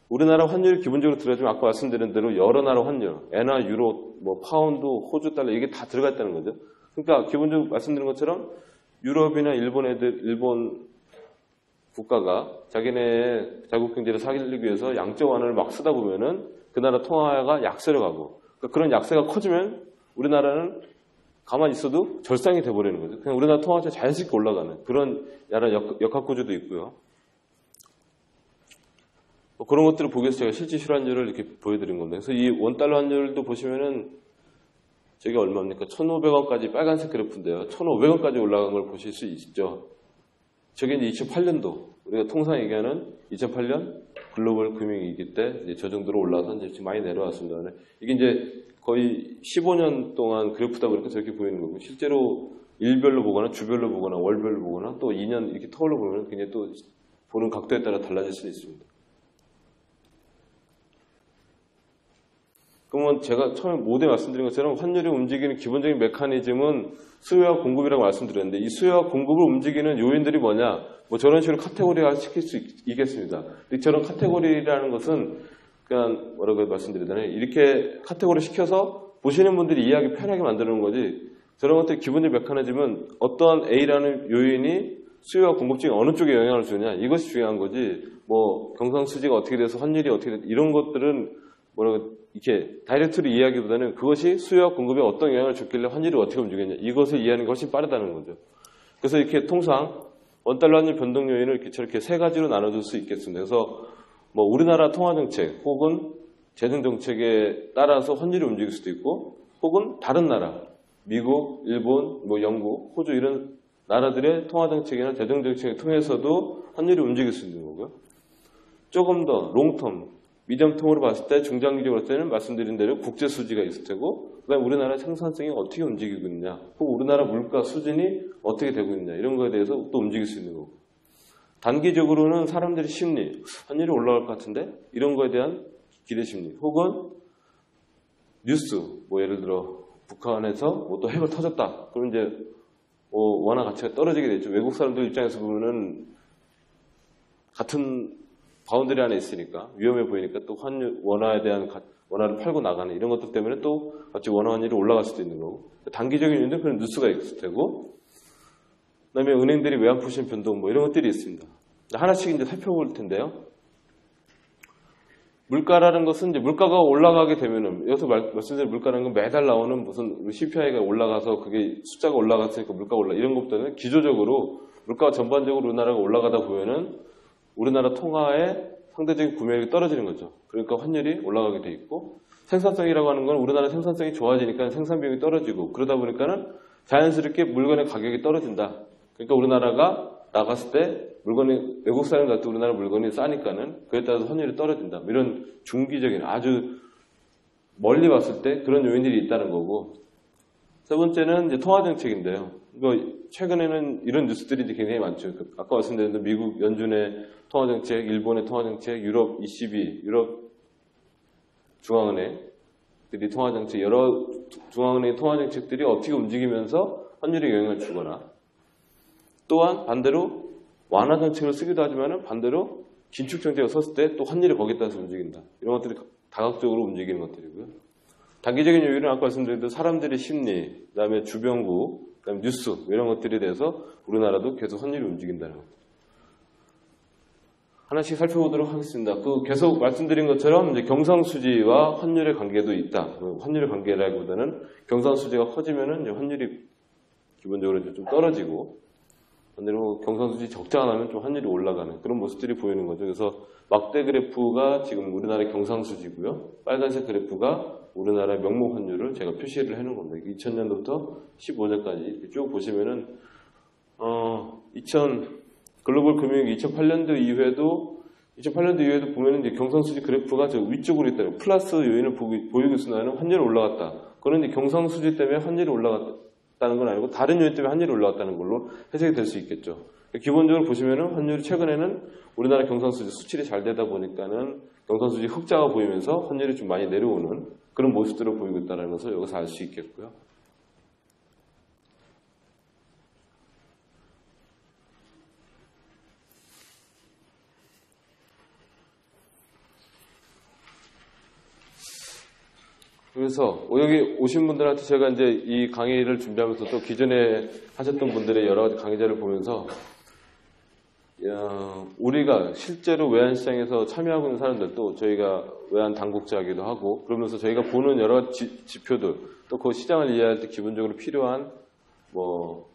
우리나라 환율이 기본적으로 들어가지만 아까 말씀드린 대로 여러 나라 환율, 엔화, 유로, 뭐 파운드, 호주 달러 이게 다 들어가 있다는 거죠. 그러니까 기본적으로 말씀드린 것처럼 유럽이나 일본 국가가 자기네 자국 경제를 살리기 위해서 양적 완화를 막 쓰다 보면은 그 나라 통화가 약세로 가고 그러니까 그런 약세가 커지면 우리나라는 가만히 있어도 절상이 돼버리는 거죠. 그냥 우리나라 통화가 자연스럽게 올라가는 그런 여러 역학구조도 있고요. 뭐 그런 것들을 보기 위해서 제가 실질 실환율을 이렇게 보여드린 건데 그래서 이 원달러 환율도 보시면은 저게 얼마입니까? 1,500원까지 빨간색 그래프인데요. 1,500원까지 올라간 걸 보실 수 있죠. 저게 이제 2008년도 우리가 통상 얘기하는 2008년 글로벌 금융위기 때 이제 저 정도로 올라서 이제 많이 내려왔습니다. 이게 이제 거의 15년 동안 그래프다 보니까 저렇게 보이는 거고 실제로 일별로 보거나 주별로 보거나 월별로 보거나 또 2년 이렇게 터울로 보면 굉장히 또 보는 각도에 따라 달라질 수 있습니다. 그러면 제가 처음에 모두에 말씀드린 것처럼 환율이 움직이는 기본적인 메커니즘은 수요와 공급이라고 말씀드렸는데 이 수요와 공급을 움직이는 요인들이 뭐냐? 뭐 저런 식으로 카테고리화 시킬 수 있겠습니다. 저런 카테고리라는 것은 그냥 뭐라고 말씀드리잖아요. 이렇게 카테고리 시켜서 보시는 분들이 이해하기 편하게 만드는 거지 저런 것들 기본적인 메커니즘은 어떠한 A라는 요인이 수요와 공급 중에 어느 쪽에 영향을 주느냐 이것이 중요한 거지 뭐 경상수지가 어떻게 돼서 환율이 어떻게 돼 이런 것들은 뭐라고 이렇게 다이렉트로 이해하기보다는 그것이 수요와 공급에 어떤 영향을 줬길래 환율이 어떻게 움직였냐 이것을 이해하는 것이 훨씬 빠르다는 거죠. 그래서 이렇게 통상 원달러 환율 변동 요인을 이렇게 저렇게 세 가지로 나눠줄 수 있겠습니다. 그래서 뭐 우리나라 통화 정책 혹은 재정 정책에 따라서 환율이 움직일 수도 있고 혹은 다른 나라 미국, 일본, 뭐 영국, 호주 이런 나라들의 통화 정책이나 재정 정책을 통해서도 환율이 움직일 수 있는 거고요. 조금 더 롱텀 미디엄통으로 봤을 때 중장기적으로 봤을 때는 말씀드린 대로 국제 수지가 있을 테고 그다음에 우리나라 생산성이 어떻게 움직이고 있느냐 혹은 우리나라 물가 수준이 어떻게 되고 있느냐 이런 거에 대해서 또 움직일 수 있는 거고 단기적으로는 사람들의 심리 환율이 올라갈 것 같은데 이런 거에 대한 기대 심리 혹은 뉴스 뭐 예를 들어 북한에서 뭐 또 핵을 터졌다 그럼 이제 원화 가치가 떨어지게 되죠. 외국 사람들 입장에서 보면은 같은 바운더리 안에 있으니까 위험해 보이니까 또 원화에 대한 원화를 팔고 나가는 이런 것들 때문에 또 갑자기 원화 환율이 올라갈 수도 있는 거고 단기적인 이유는 그런 뉴스가 있을 테고 그다음에 은행들이 외환푸신 변동 뭐 이런 것들이 있습니다. 하나씩 이제 살펴볼 텐데요. 물가라는 것은 이제 물가가 올라가게 되면은 여기서 말씀드린 물가라는 건 매달 나오는 무슨 CPI가 올라가서 그게 숫자가 올라갔으니까 물가가 올라 이런 것보다는 기조적으로 물가가 전반적으로 우리나라가 올라가다 보면은 우리나라 통화의 상대적인 구매력이 떨어지는 거죠. 그러니까 환율이 올라가게 돼 있고 생산성이라고 하는 건 우리나라 생산성이 좋아지니까 생산 비용이 떨어지고 그러다 보니까는 자연스럽게 물건의 가격이 떨어진다. 그러니까 우리나라가 나갔을 때 물건이 외국 사람이 갈 때 우리나라 물건이 싸니까는 그에 따라서 환율이 떨어진다. 이런 중기적인 아주 멀리 봤을 때 그런 요인들이 있다는 거고 세 번째는 이제 통화 정책인데요. 이거 최근에는 이런 뉴스들이 이제 굉장히 많죠. 아까 말씀드린 대로 미국 연준의 통화 정책, 일본의 통화 정책, 유럽 ECB, 유럽 중앙은행들이 통화 정책, 여러 중앙은행 통화 정책들이 어떻게 움직이면서 환율에 영향을 주거나 또한 반대로 완화 정책을 쓰기도 하지만 반대로 긴축 정책을 썼을 때 또 환율이 거기에 따라서 움직인다. 이런 것들이 다각적으로 움직이는 것들이고요. 단기적인 요인은 아까 말씀드린 대로 사람들의 심리, 그다음에 주변국, 그다음에 뉴스 이런 것들에 대해서 우리나라도 계속 환율이 움직인다는 것. 하나씩 살펴보도록 하겠습니다. 그 계속 말씀드린 것처럼 이제 경상수지와 환율의 관계도 있다. 환율의 관계라기보다는 경상수지가 커지면은 이제 환율이 기본적으로 좀 떨어지고 반대로 경상수지 적자가 나면 좀 환율이 올라가는 그런 모습들이 보이는 거죠. 그래서 막대 그래프가 지금 우리나라의 경상수지고요. 빨간색 그래프가 우리나라의 명목 환율을 제가 표시를 해놓은 겁니다. 2000년부터 15년까지 쭉 보시면은 글로벌 금융위기 2008년도 이후에도 보면은 이제 경상수지 그래프가 저 위쪽으로 있다. 플러스 요인을 보이고 있으나 환율이 올라갔다. 그런데 경상수지 때문에 환율이 올라갔다. 건 아니고 다른 요인 때문에 환율이 올라왔다는 걸로 해석이 될 수 있겠죠. 기본적으로 보시면은 환율이 최근에는 우리나라 경상수지 수출이 잘 되다 보니까는 경상수지 흑자가 보이면서 환율이 좀 많이 내려오는 그런 모습들을 보이고 있다는 것을 여기서 알 수 있겠고요. 그래서 여기 오신 분들한테 제가 이제 이 강의를 준비하면서 또 기존에 하셨던 분들의 여러 가지 강의자를 보면서 우리가 실제로 외환시장에서 참여하고 있는 사람들도 저희가 외환 당국자이기도 하고 그러면서 저희가 보는 여러 지표들 또 그 시장을 이해할 때 기본적으로 필요한 뭐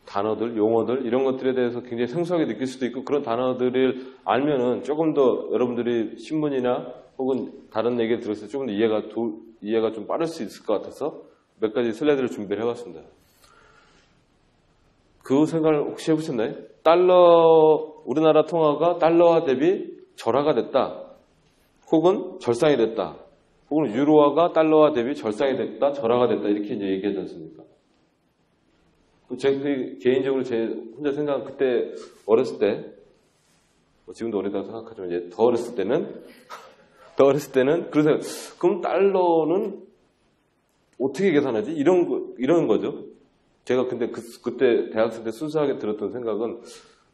단어들, 용어들 이런 것들에 대해서 굉장히 생소하게 느낄 수도 있고 그런 단어들을 알면은 조금 더 여러분들이 신문이나 혹은 다른 얘기를 들었을 때 조금 더 이해가 좀 빠를 수 있을 것 같아서 몇 가지 슬라이드를 준비를 해봤습니다. 그 생각을 혹시 해보셨나요? 우리나라 통화가 달러화 대비 절하가 됐다. 혹은 절상이 됐다. 혹은 유로화가 달러화 대비 절상이 됐다, 절하가 됐다. 이렇게 이제 얘기하지 않습니까? 제가 개인적으로 제 혼자 생각한 그때 어렸을 때, 지금도 어리다고 생각하지만 이제 더 어렸을 때는 그래서 그럼 달러는 어떻게 계산하지? 이런 거죠. 제가 근데 그때 대학생 때 순수하게 들었던 생각은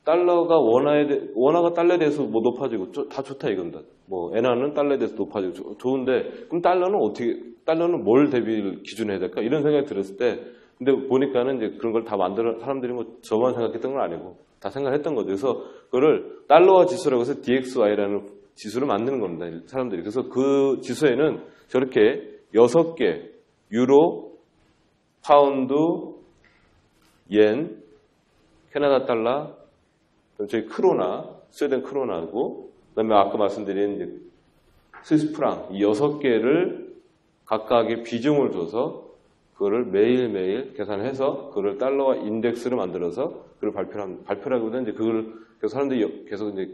달러가 원화가 달러에 대해서 뭐 높아지고 다 좋다 이건다. 뭐 엔화는 달러에 대해서 높아지고 좋은데 그럼 달러는 뭘 대비를 기준으로 해야 될까? 이런 생각이 들었을 때 근데 보니까는 이제 그런 걸 다 사람들이 뭐 저만 생각했던 건 아니고 다 생각했던 거죠. 그래서 그거를 달러화 지수라고 해서 DXY라는 지수를 만드는 겁니다. 사람들이. 그래서 그 지수에는 저렇게 6개 유로, 파운드, 옌, 캐나다 달러, 저희 크로나, 스웨덴 크로나고 그다음에 아까 말씀드린 이제 스위스 프랑 이 6개를 각각의 비중을 줘서 그거를 매일매일 계산해서 그거를 달러화 인덱스를 만들어서 그걸 발표라고는 이제 그걸 사람들이 계속 이제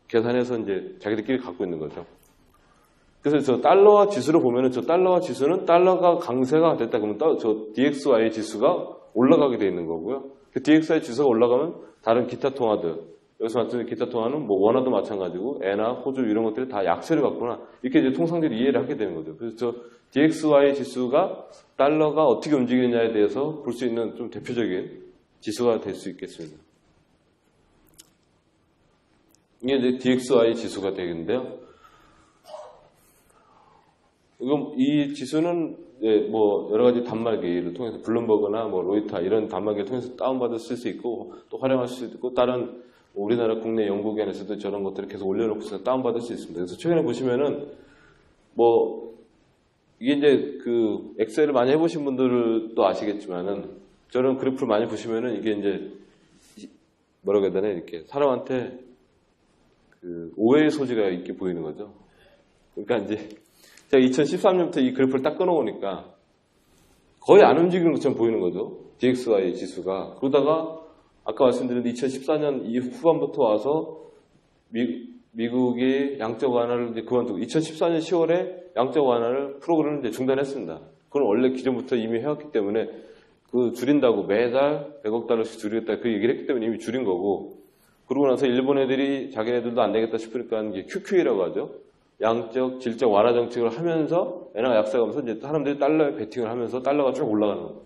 계산해서 이제 자기들끼리 갖고 있는 거죠. 그래서 저 달러화 지수를 보면은 저 달러화 지수는 달러가 강세가 됐다 그러면 저 DXY 지수가 올라가게 돼 있는 거고요. 그 DXY 지수가 올라가면 다른 기타 통화들 여기서 말씀드린 기타 통화는 뭐 원화도 마찬가지고 엔화, 호주 이런 것들이 다 약세를 갖거나 이렇게 이제 통상들이 이해를 하게 되는 거죠. 그래서 저 DXY 지수가 달러가 어떻게 움직이느냐에 대해서 볼 수 있는 좀 대표적인 지수가 될 수 있겠습니다. 이게 이제 DXY 지수가 되겠는데요. 이 지수는 뭐 여러 가지 단말기를 통해서 블룸버그나 뭐 로이터 이런 단말기를 통해서 다운받을 수 있고 또 활용할 수 있고 다른 우리나라 국내 연구기관에서도 저런 것들을 계속 올려놓고서 다운받을 수 있습니다. 그래서 최근에 보시면은 뭐 이게 이제 그 엑셀을 많이 해보신 분들도 아시겠지만은 저런 그래프를 많이 보시면은 이게 이제 뭐라고 해야 되나 이렇게 사람한테 그 오해의 소지가 있게 보이는 거죠. 그러니까 이제 제가 2013년부터 이 그래프를 딱 끊어오니까 거의 안 움직이는 것처럼 보이는 거죠. DXY 지수가. 그러다가 아까 말씀드린 2014년 후반부터 와서 미국이 양적 완화를 이제 그만두고 2014년 10월에 양적 완화를 프로그램을 이제 중단했습니다. 그건 원래 기존부터 이미 해왔기 때문에 그 줄인다고 매달 100억 달러씩 줄이겠다 그 얘기를 했기 때문에 이미 줄인 거고 그러고 나서 일본 애들이 자기네들도 안 되겠다 싶으니까 이게 QQE라고 하죠. 양적, 질적 완화 정책을 하면서 엔화가 약세가면서 이제 사람들이 달러에 베팅을 하면서 달러가 쭉 올라가는 거예요.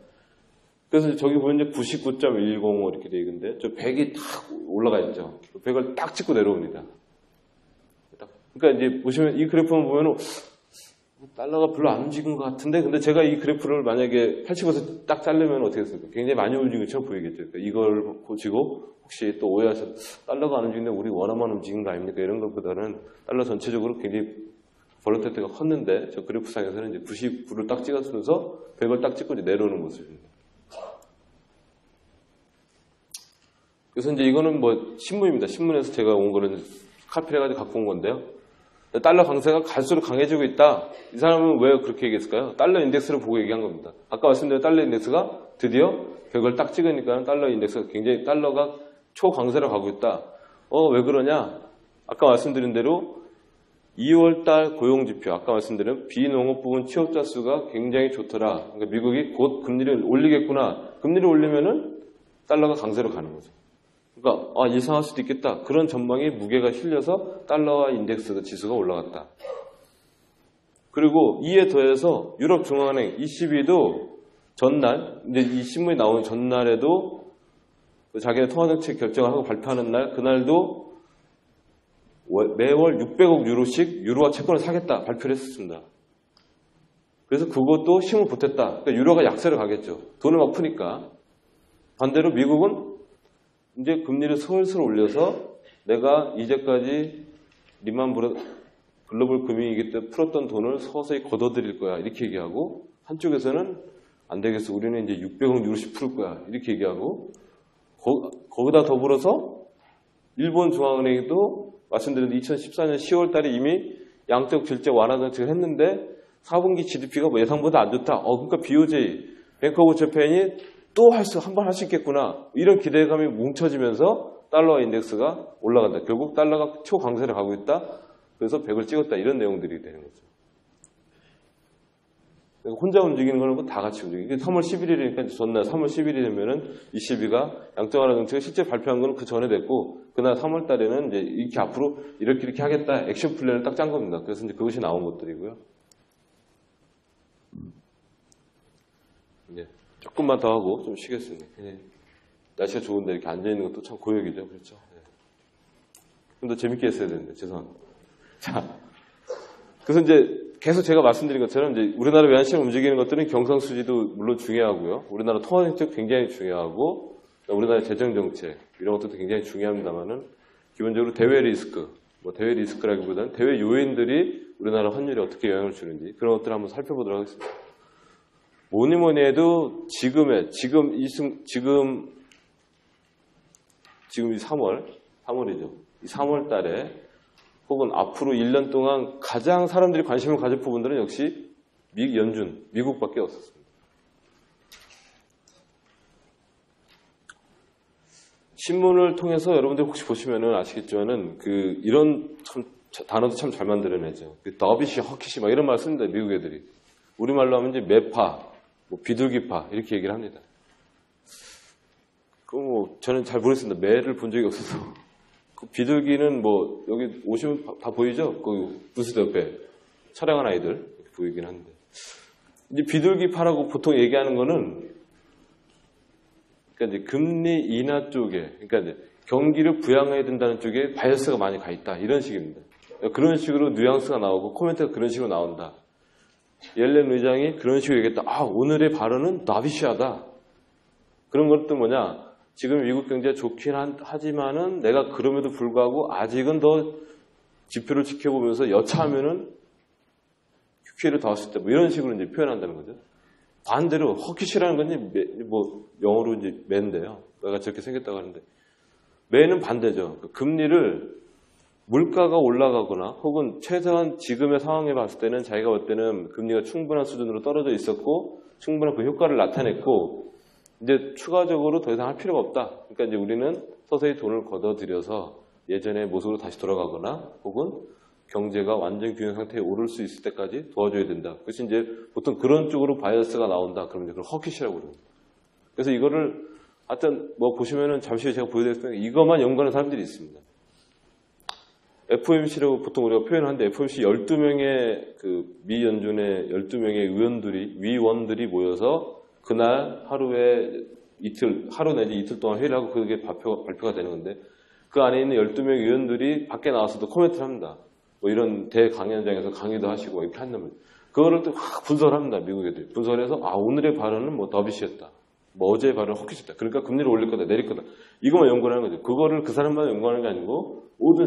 그래서 저기 보면 이제 99.105 이렇게 돼 있는데 저 100이 탁 올라가 있죠. 100을 딱 찍고 내려옵니다. 그러니까 이제 보시면 이 그래프만 보면은 달러가 별로 안 움직인 것 같은데 근데 제가 이 그래프를 만약에 80에서 딱 자르면 어떻게 됐을까? 굉장히 많이 움직인 것처럼 보이겠죠. 그러니까 이걸 보시고 혹시 또 오해하셔서 달러가 안 움직이는데 우리 원화만 움직인 거 아닙니까? 이런 것보다는 달러 전체적으로 굉장히 볼라til리티가 컸는데 저 그래프상에서는 이제 99를 딱 찍었으면서 100을 딱 찍고 이제 내려오는 모습입니다. 그래서 이제 이거는 뭐 신문입니다. 신문에서 제가 온 거는 카피해가지고 갖고 온 건데요. 달러 강세가 갈수록 강해지고 있다. 이 사람은 왜 그렇게 얘기했을까요? 달러 인덱스를 보고 얘기한 겁니다. 아까 말씀드린 달러 인덱스가 드디어 100을 딱 찍으니까 달러 인덱스가 굉장히 달러가 초강세로 가고 있다. 왜 그러냐? 아까 말씀드린 대로 2월 달 고용지표, 아까 말씀드린 비농업 부분 취업자 수가 굉장히 좋더라. 그러니까 미국이 곧 금리를 올리겠구나. 금리를 올리면은 달러가 강세로 가는 거죠. 그러니까 예상할 수도 있겠다. 그런 전망이 무게가 실려서 달러와 인덱스 지수가 올라갔다. 그리고 이에 더해서 유럽중앙은행 ECB도 전날, 이제 이 신문이 나온 전날에도 자기네 통화정책 결정을 하고 발표하는 날, 그날도 매월 600억 유로씩 유로화 채권을 사겠다 발표를 했었습니다. 그래서 그것도 힘을 보탰다. 그러니까 유로가 약세로 가겠죠. 돈을 막 푸니까. 반대로 미국은 이제 금리를 슬슬 올려서 내가 이제까지 리만 글로벌 금융위기 때 풀었던 돈을 서서히 걷어들일 거야. 이렇게 얘기하고 한쪽에서는 안 되겠어. 우리는 이제 600억 유로씩 풀을 거야. 이렇게 얘기하고 거기다 더불어서 일본 중앙은행도 말씀드린 2014년 10월 달에 이미 양적 질적 완화 정책을 했는데 4분기 GDP가 뭐 예상보다 안 좋다. 그러니까 BOJ, 뱅크 오브 재팬이 또 한 번 할 수 있겠구나. 이런 기대감이 뭉쳐지면서 달러 인덱스가 올라간다. 결국 달러가 초강세를 가고 있다. 그래서 100을 찍었다. 이런 내용들이 되는 거죠. 혼자 움직이는 거는 다 같이 움직이고 3월 11일이니까 전날 3월 11일이 되면은 ECB가 양적 완화 정책을 실제 발표한 거는 그 전에 됐고 그날 3월 달에는 이제 이렇게 앞으로 이렇게 하겠다 액션 플랜을 딱 짠 겁니다. 그래서 이제 그것이 나온 것들이고요. 이제 조금만 더 하고 좀 쉬겠습니다. 날씨가 좋은데 이렇게 앉아 있는 것도 참 고역이죠, 그렇죠? 좀 더 재밌게 했어야 되는데 죄송합니다. 자, 그래서 이제 계속 제가 말씀드린 것처럼 이제 우리나라 외환시장 움직이는 것들은 경상수지도 물론 중요하고요. 우리나라 통화정책 굉장히 중요하고 우리나라 재정정책 이런 것도 굉장히 중요합니다만은 기본적으로 대외 리스크, 대외 리스크라기보다는 대외 요인들이 우리나라 환율에 어떻게 영향을 주는지 그런 것들을 한번 살펴보도록 하겠습니다. 뭐니 해도 지금 이 3월이죠. 이 3월 달에 혹은 앞으로 1년 동안 가장 사람들이 관심을 가질 부분들은 역시 미국밖에 없었습니다. 신문을 통해서 여러분들 혹시 보시면은 아시겠지만은 이런 단어도 참 잘 만들어내죠. 더비시, 허키시 막 이런 말 씁니다. 미국 애들이. 우리말로 하면 이제 매파, 비둘기파 이렇게 얘기를 합니다. 저는 잘 모르겠습니다. 매를 본 적이 없어서. 그 비둘기는 여기 오시면 다 보이죠? 그 부스 옆에 촬영한 아이들 이렇게 보이긴 한데. 이제 비둘기파라고 보통 얘기하는 거는 그러니까 이제 금리 인하 쪽에, 그러니까 이제 경기를 부양해야 된다는 쪽에 바이어스가 많이 가 있다. 이런 식입니다. 그런 식으로 뉘앙스가 나오고 코멘트가 그런 식으로 나온다. 옐렌 의장이 그런 식으로 얘기했다. 오늘의 발언은 나비시하다. 그런 것도 뭐냐? 지금 미국 경제가 좋긴 하지만은 내가 그럼에도 불구하고 아직은 더 지표를 지켜보면서 여차하면은 QQ를 더 할 수 있다. 이런 식으로 이제 표현한다는 거죠. 반대로 허키시라는 건 영어로 이제 매인데요. 내가 저렇게 생겼다고 하는데 매는 반대죠. 금리를 물가가 올라가거나 혹은 최소한 지금의 상황에 봤을 때는 자기가 볼 때는 금리가 충분한 수준으로 떨어져 있었고 충분한 그 효과를 나타냈고 이제 추가적으로 더 이상 할 필요가 없다. 그러니까 이제 우리는 서서히 돈을 걷어들여서 예전의 모습으로 다시 돌아가거나 혹은 경제가 완전 균형 상태에 오를 수 있을 때까지 도와줘야 된다. 그래서 이제 보통 그런 쪽으로 바이어스가 나온다. 그러면 이제 그걸 허킷이라고 그럽니다. 그래서 이거를 하여튼 보시면은 잠시 후에 제가 보여드렸을 때 이것만 연구하는 사람들이 있습니다. FOMC라고 보통 우리가 표현하는데 FOMC 12명의 미 연준의 12명의 위원들이 모여서 그날 하루 내지 이틀 동안 회의를 하고 그게 발표가 되는 건데 그 안에 있는 12명 위원들이 밖에 나와서도 코멘트를 합니다. 이런 대강연장에서 강의도 하시고 이렇게 한다면 그거를 또 확 분석을 합니다. 미국 애들이. 분석을 해서 오늘의 발언은 더비시였다. 어제의 발언은 허키시였다. 그러니까 금리를 올릴 거다, 내릴 거다. 이것만 연구하는 거죠. 그거를 그 사람만 연구하는 게 아니고 모든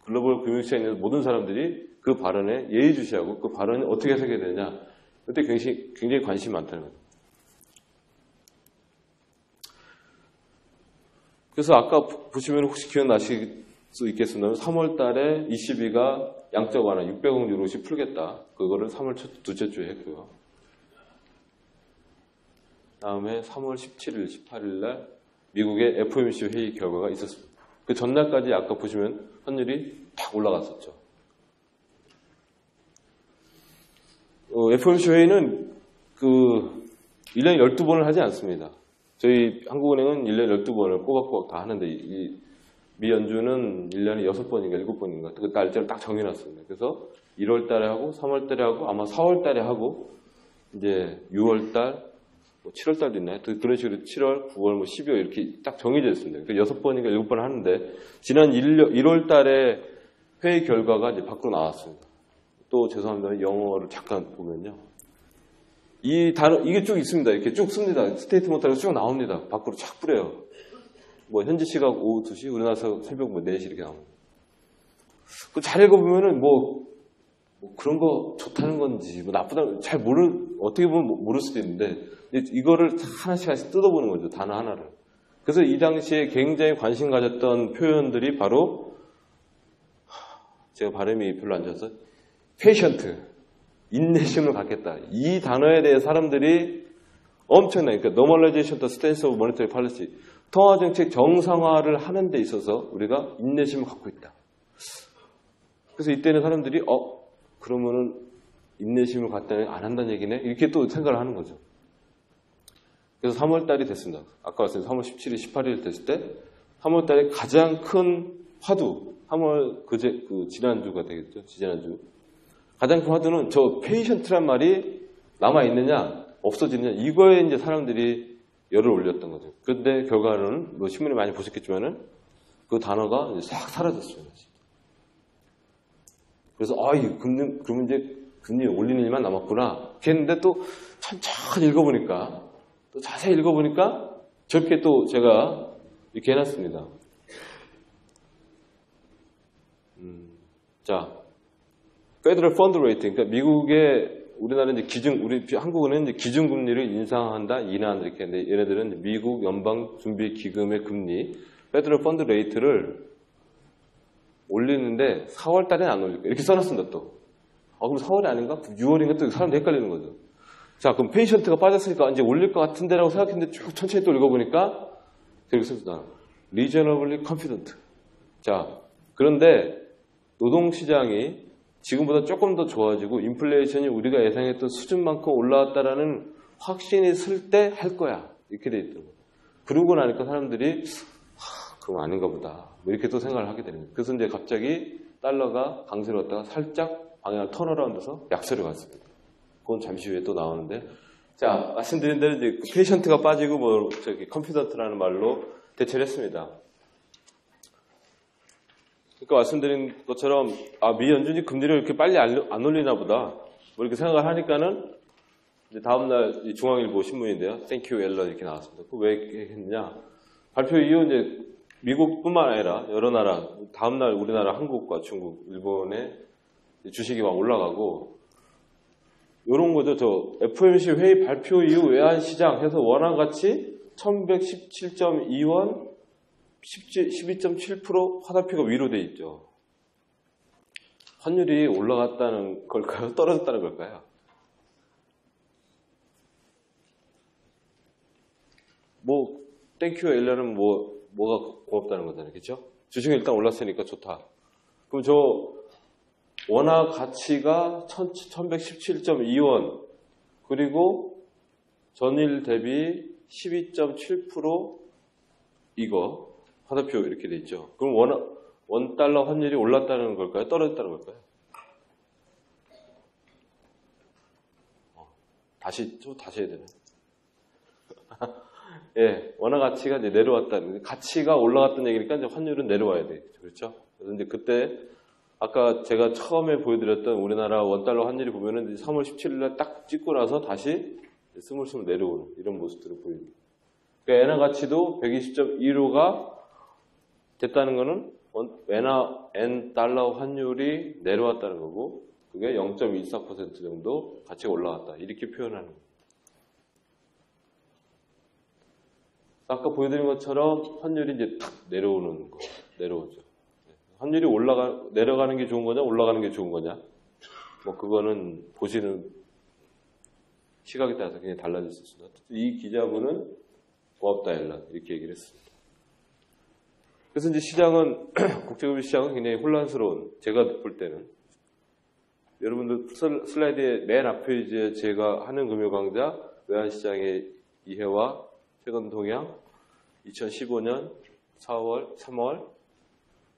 글로벌 금융시장에 있는 모든 사람들이 그 발언에 예의주시하고 그 발언이 어떻게 해석해야 되느냐. 그때 굉장히 관심이 많다는 거죠. 그래서 아까 보시면 혹시 기억나실 수 있겠습니다만 3월 달에 ECB가 양적 완화 600억 유로씩 풀겠다. 그거를 3월 둘째 주에 했고요. 다음에 3월 17일, 18일 날 미국의 FOMC 회의 결과가 있었습니다. 그 전날까지 아까 보시면 환율이 탁 올라갔었죠. FOMC 회의는 1년에 12번을 하지 않습니다. 저희 한국은행은 1년에 12번을 꼬박꼬박 다 하는데, 미 연준은 1년에 6번인가 7번인가 그 날짜를 딱 정해놨습니다. 그래서 1월 달에 하고 3월 달에 하고 아마 4월 달에 하고 이제 6월 달, 7월 달도 있나요? 그런 식으로 7월, 9월, 12월 이렇게 딱 정해져 있습니다. 그래서 6번인가 7번 하는데 지난 1월 달에 회의 결과가 이제 밖으로 나왔습니다. 또 죄송합니다. 영어를 잠깐 보면요. 이 단어, 이게 쭉 있습니다. 이렇게 쭉 씁니다. 스테이트먼트가 쭉 나옵니다. 밖으로 착 뿌려요. 현지 시각 오후 2시, 우리나라 새벽 4시 이렇게 나옵니다. 잘 읽어보면은 그런 거 좋다는 건지, 나쁘다는 건지 어떻게 보면 모를 수도 있는데, 이거를 하나씩 뜯어보는 거죠. 단어 하나를. 그래서 이 당시에 굉장히 관심 가졌던 표현들이 바로, 제가 발음이 별로 안 좋아서, 페이션트, 인내심을 갖겠다. 이 단어에 대해 사람들이 엄청나게, 그러니까 normalization the stance of monetary policy, 통화정책 정상화를 하는 데 있어서 우리가 인내심을 갖고 있다. 그래서 이때는 사람들이 그러면은 인내심을 갖다니 안 한다는 얘기네? 이렇게 또 생각을 하는 거죠. 그래서 3월 달이 됐습니다. 아까 말씀드린 3월 17일, 18일 됐을 때 3월 달에 가장 큰 화두, 3월 지난주가 되겠죠. 지난주. 가장 큰 화두는 저 페이션트란 말이 남아있느냐, 없어지느냐, 이거에 이제 사람들이 열을 올렸던 거죠. 그런데 결과는 신문에 많이 보셨겠지만은 그 단어가 이제 싹 사라졌어요. 그래서 그러면 이제 금리 올리는 일만 남았구나. 그랬는데 또 천천히 읽어보니까 또 자세히 읽어보니까 저렇게 또 제가 이렇게 해놨습니다. 자, Federal Fund Rate, 그러니까 미국의 우리나라는 이제 우리 한국은 이제 기준금리를 인상한다, 인하한다 이렇게 했는데 얘네들은 미국 연방준비기금의 금리, 페더럴 펀드 레이트를 올리는데 4월 달에는 안 올릴까 이렇게 써놨습니다 또. 그럼 4월이 아닌가? 6월인가? 또 사람들 헷갈리는 거죠. 자, 그럼 페이션트가 빠졌으니까 이제 올릴 것 같은데라고 생각했는데 쭉 천천히 또 읽어보니까 이렇게 써있다. Reasonably confident. 자, 그런데 노동시장이 지금보다 조금 더 좋아지고 인플레이션이 우리가 예상했던 수준만큼 올라왔다라는 확신이 있을 때 할 거야. 이렇게 돼 있더라고요. 그러고 나니까 사람들이 그럼 아닌가 보다. 이렇게 또 생각을 하게 되는 거예요. 그래서 이제 갑자기 달러가 강세로웠다가 살짝 방향을 턴어라운드해서 약세로 갔습니다. 그건 잠시 후에 또 나오는데, 자, 말씀드린 대로 이제 페이션트가 빠지고 컨피던트라는 말로 대체를 했습니다. 그러니까 말씀드린 것처럼 미 연준이 금리를 이렇게 빨리 안 올리나 보다 이렇게 생각을 하니까는 이제 다음날 중앙일보 신문인데요. Thank you, 앨런 이렇게 나왔습니다. 왜 했느냐? 발표 이후 이제 미국뿐만 아니라 여러 나라 다음날 우리나라 한국과 중국, 일본의 주식이 막 올라가고 이런 거죠. 저 FOMC 회의 발표 이후 외환시장 해서 원화가치 1117.2원 12.7% 화살표가 위로 돼 있죠. 환율이 올라갔다는 걸까요? 떨어졌다는 걸까요? 땡큐 앨런은 뭐가 고맙다는 거잖아요. 그렇죠? 주식이 일단 올랐으니까 좋다. 그럼 저 원화 가치가 1117.2원 그리고 전일 대비 12.7% 이거 화살표 이렇게 돼 있죠. 그럼 원달러 환율이 올랐다는 걸까요? 떨어졌다는 걸까요? 다시 해야 되나요? 예, 원화 가치가 이제 내려왔다는, 가치가 올라갔다는 얘기니까 이제 환율은 내려와야 돼. 그렇죠? 그래서 이제 그때, 아까 제가 처음에 보여드렸던 우리나라 원달러 환율이 보면은 3월 17일날 딱 찍고 나서 다시 스물스물 내려오는 이런 모습들을 보입니다. 그러니까 엔화 가치도 120.15가 됐다는 거는 엔 달러 환율이 내려왔다는 거고 그게 0.24% 정도 가치가 올라갔다. 이렇게 표현하는 거예요. 아까 보여드린 것처럼 환율이 이제 탁 내려오는 거, 내려오죠. 환율이 내려가는 게 좋은 거냐, 올라가는 게 좋은 거냐. 그거는 보시는 시각에 따라서 굉장히 달라질 수 있습니다. 이 기자분은 고맙다, 앨런. 이렇게 얘기를 했습니다. 그래서 이제 시장은, 국제금리 시장은 굉장히 혼란스러운, 제가 볼 때는 여러분들 슬라이드의 맨 앞 페이지에 제가 하는 금요 강좌 외환시장의 이해와 최근 동향 2015년 4월, 3월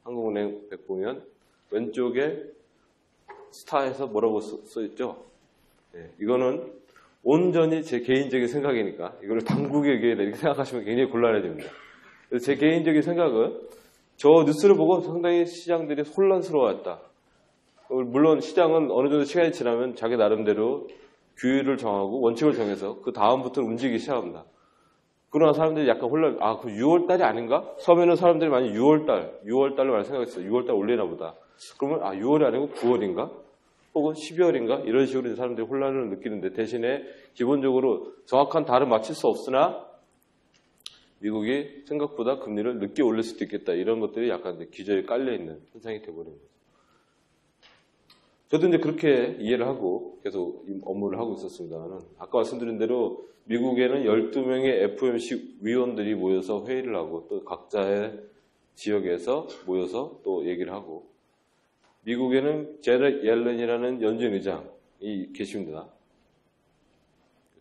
한국은행 백보면 왼쪽에 스타에서 뭐라고 써있죠? 네, 이거는 온전히 제 개인적인 생각이니까 이걸 당국에 의견이다 이렇게 생각하시면 굉장히 곤란해집니다. 그래서 제 개인적인 생각은 저 뉴스를 보고 상당히 시장들이 혼란스러워했다. 물론 시장은 어느 정도 시간이 지나면 자기 나름대로 규율을 정하고 원칙을 정해서 그 다음부터는 움직이기 시작합니다. 그러나 사람들이 약간 혼란, 그 6월달이 아닌가? 처음에는 사람들이 많이 6월달로 많이 생각했어요. 6월달 올리나 보다. 그러면 6월이 아니고 9월인가? 혹은 12월인가? 이런 식으로 사람들이 혼란을 느끼는데 대신에 기본적으로 정확한 답을 맞출 수 없으나 미국이 생각보다 금리를 늦게 올릴 수도 있겠다. 이런 것들이 약간 기저에 깔려있는 현상이 되어버린 거죠. 저도 이제 그렇게 이해를 하고 계속 업무를 하고 있었습니다만 아까 말씀드린 대로 미국에는 12명의 FOMC 위원들이 모여서 회의를 하고 또 각자의 지역에서 모여서 또 얘기를 하고 미국에는 제넷 옐런이라는 연준 의장이 계십니다.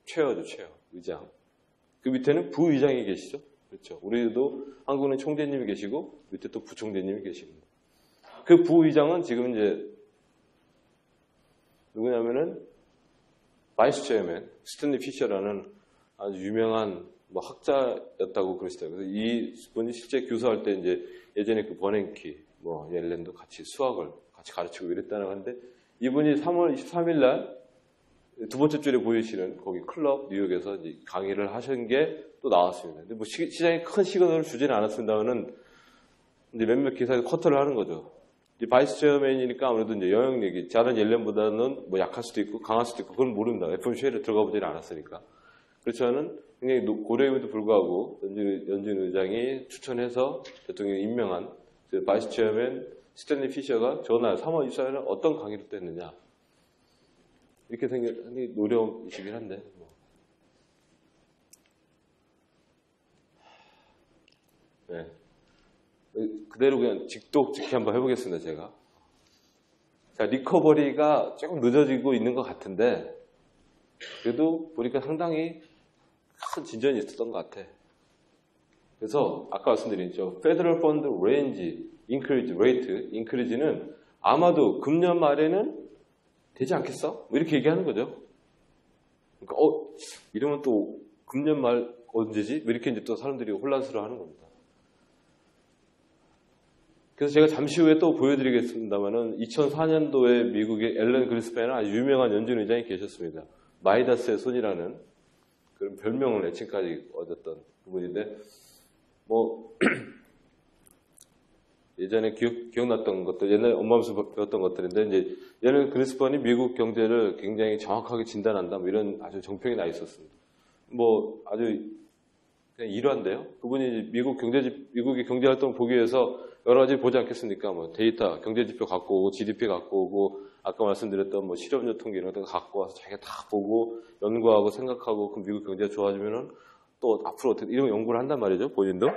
최어죠, 최어. 의장. 그 밑에는 부의장이 계시죠. 그렇죠. 우리도 한국은 총재님이 계시고 밑에 또 부총재님이 계십니다. 그 부의장은 지금 이제 누구냐면은 바이스 체어맨 스탠리 피셔라는 아주 유명한 학자였다고 그러시더라고요. 그래서 이 분이 실제 교수할 때 이제 예전에 그 버냉키, 옐렌도 같이 수학을 같이 가르치고 이랬다는 건데 이분이 3월 23일 날 두 번째 줄에 보이시는 거기 클럽 뉴욕에서 이제 강의를 하신 게 또 나왔습니다. 근데 시장에 큰 시그널을 주지는 않았습니다만은 이제 몇몇 기사에서 커터를 하는 거죠. 바이스 체어맨이니까 아무래도 이제 영향력이 자는 옐렌보다는 약할 수도 있고 강할 수도 있고 그건 모른다. FOMC에 들어가 보지는 않았으니까. 그렇지만은 굉장히 고려임에도 불구하고 연준 의장이 추천해서 대통령이 임명한 바이스 체어맨 스탠리 피셔가 전날 3월 24일에 어떤 강의를 또 했느냐. 이렇게 생각하니 노력이시긴 한데. 네. 그대로 그냥 직독직히 한번 해보겠습니다, 제가. 자, 리커버리가 조금 늦어지고 있는 것 같은데, 그래도 보니까 상당히 큰 진전이 있었던 것 같아. 그래서, 아까 말씀드렸죠. Federal Fund Range Increase Rate, Increase는 아마도 금년 말에는 되지 않겠어? 이렇게 얘기하는 거죠. 그러니까, 이러면 또 금년 말 언제지? 이렇게 이제 또 사람들이 혼란스러워 하는 겁니다. 그래서 제가 잠시 후에 또 보여드리겠습니다만은 2004년도에 미국의 앨런 그린스팬은 아주 유명한 연준 의장이 계셨습니다. 마이다스의 손이라는 그런 별명을 애칭까지 얻었던 부분인데 예전에 기억났던 것들, 옛날에 엄마면서 배웠던 것들인데 이제 앨런 그린스팬이 미국 경제를 굉장히 정확하게 진단한다 이런 아주 정평이 나 있었습니다. 아주 그냥 일환인데요. 그분이 미국의 경제활동을 보기 위해서 여러 가지 보지 않겠습니까? 데이터, 경제지표 갖고 오고, GDP 갖고 오고, 아까 말씀드렸던 실업률 통계 이런 거 갖고 와서 자기가 다 보고, 연구하고 생각하고, 그럼 미국 경제가 좋아지면은 또 앞으로 어떻게, 이런 연구를 한단 말이죠, 본인도.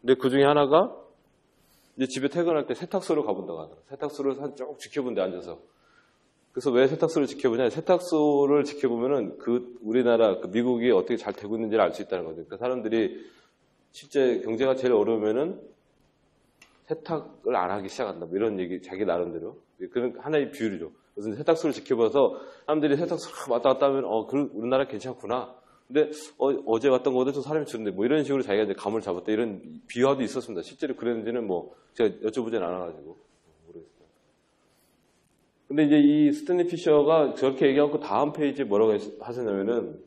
근데 그 중에 하나가, 이제 집에 퇴근할 때 세탁소를 가본다고 하더라고요. 세탁소를 쭉 지켜본데 앉아서. 그래서 왜 세탁소를 지켜보냐? 세탁소를 지켜보면은 우리나라, 미국이 어떻게 잘 되고 있는지를 알 수 있다는 거죠. 그러니까 사람들이 실제 경제가 제일 어려우면은 세탁을 안 하기 시작한다. 이런 얘기, 자기 나름대로. 그런 하나의 비율이죠. 그래서 세탁소를 지켜봐서 사람들이 세탁소를 왔다 갔다 하면, 우리나라 괜찮구나. 근데, 어제 왔던 거보다 좀 사람이 줄는데, 이런 식으로 자기가 이제 감을 잡았다. 이런 비화도 있었습니다. 실제로 그랬는지는 제가 여쭤보진 않아가지고. 모르겠어요. 근데 이제 이 스탠리 피셔가 저렇게 얘기하고 다음 페이지에 뭐라고 하셨냐면은,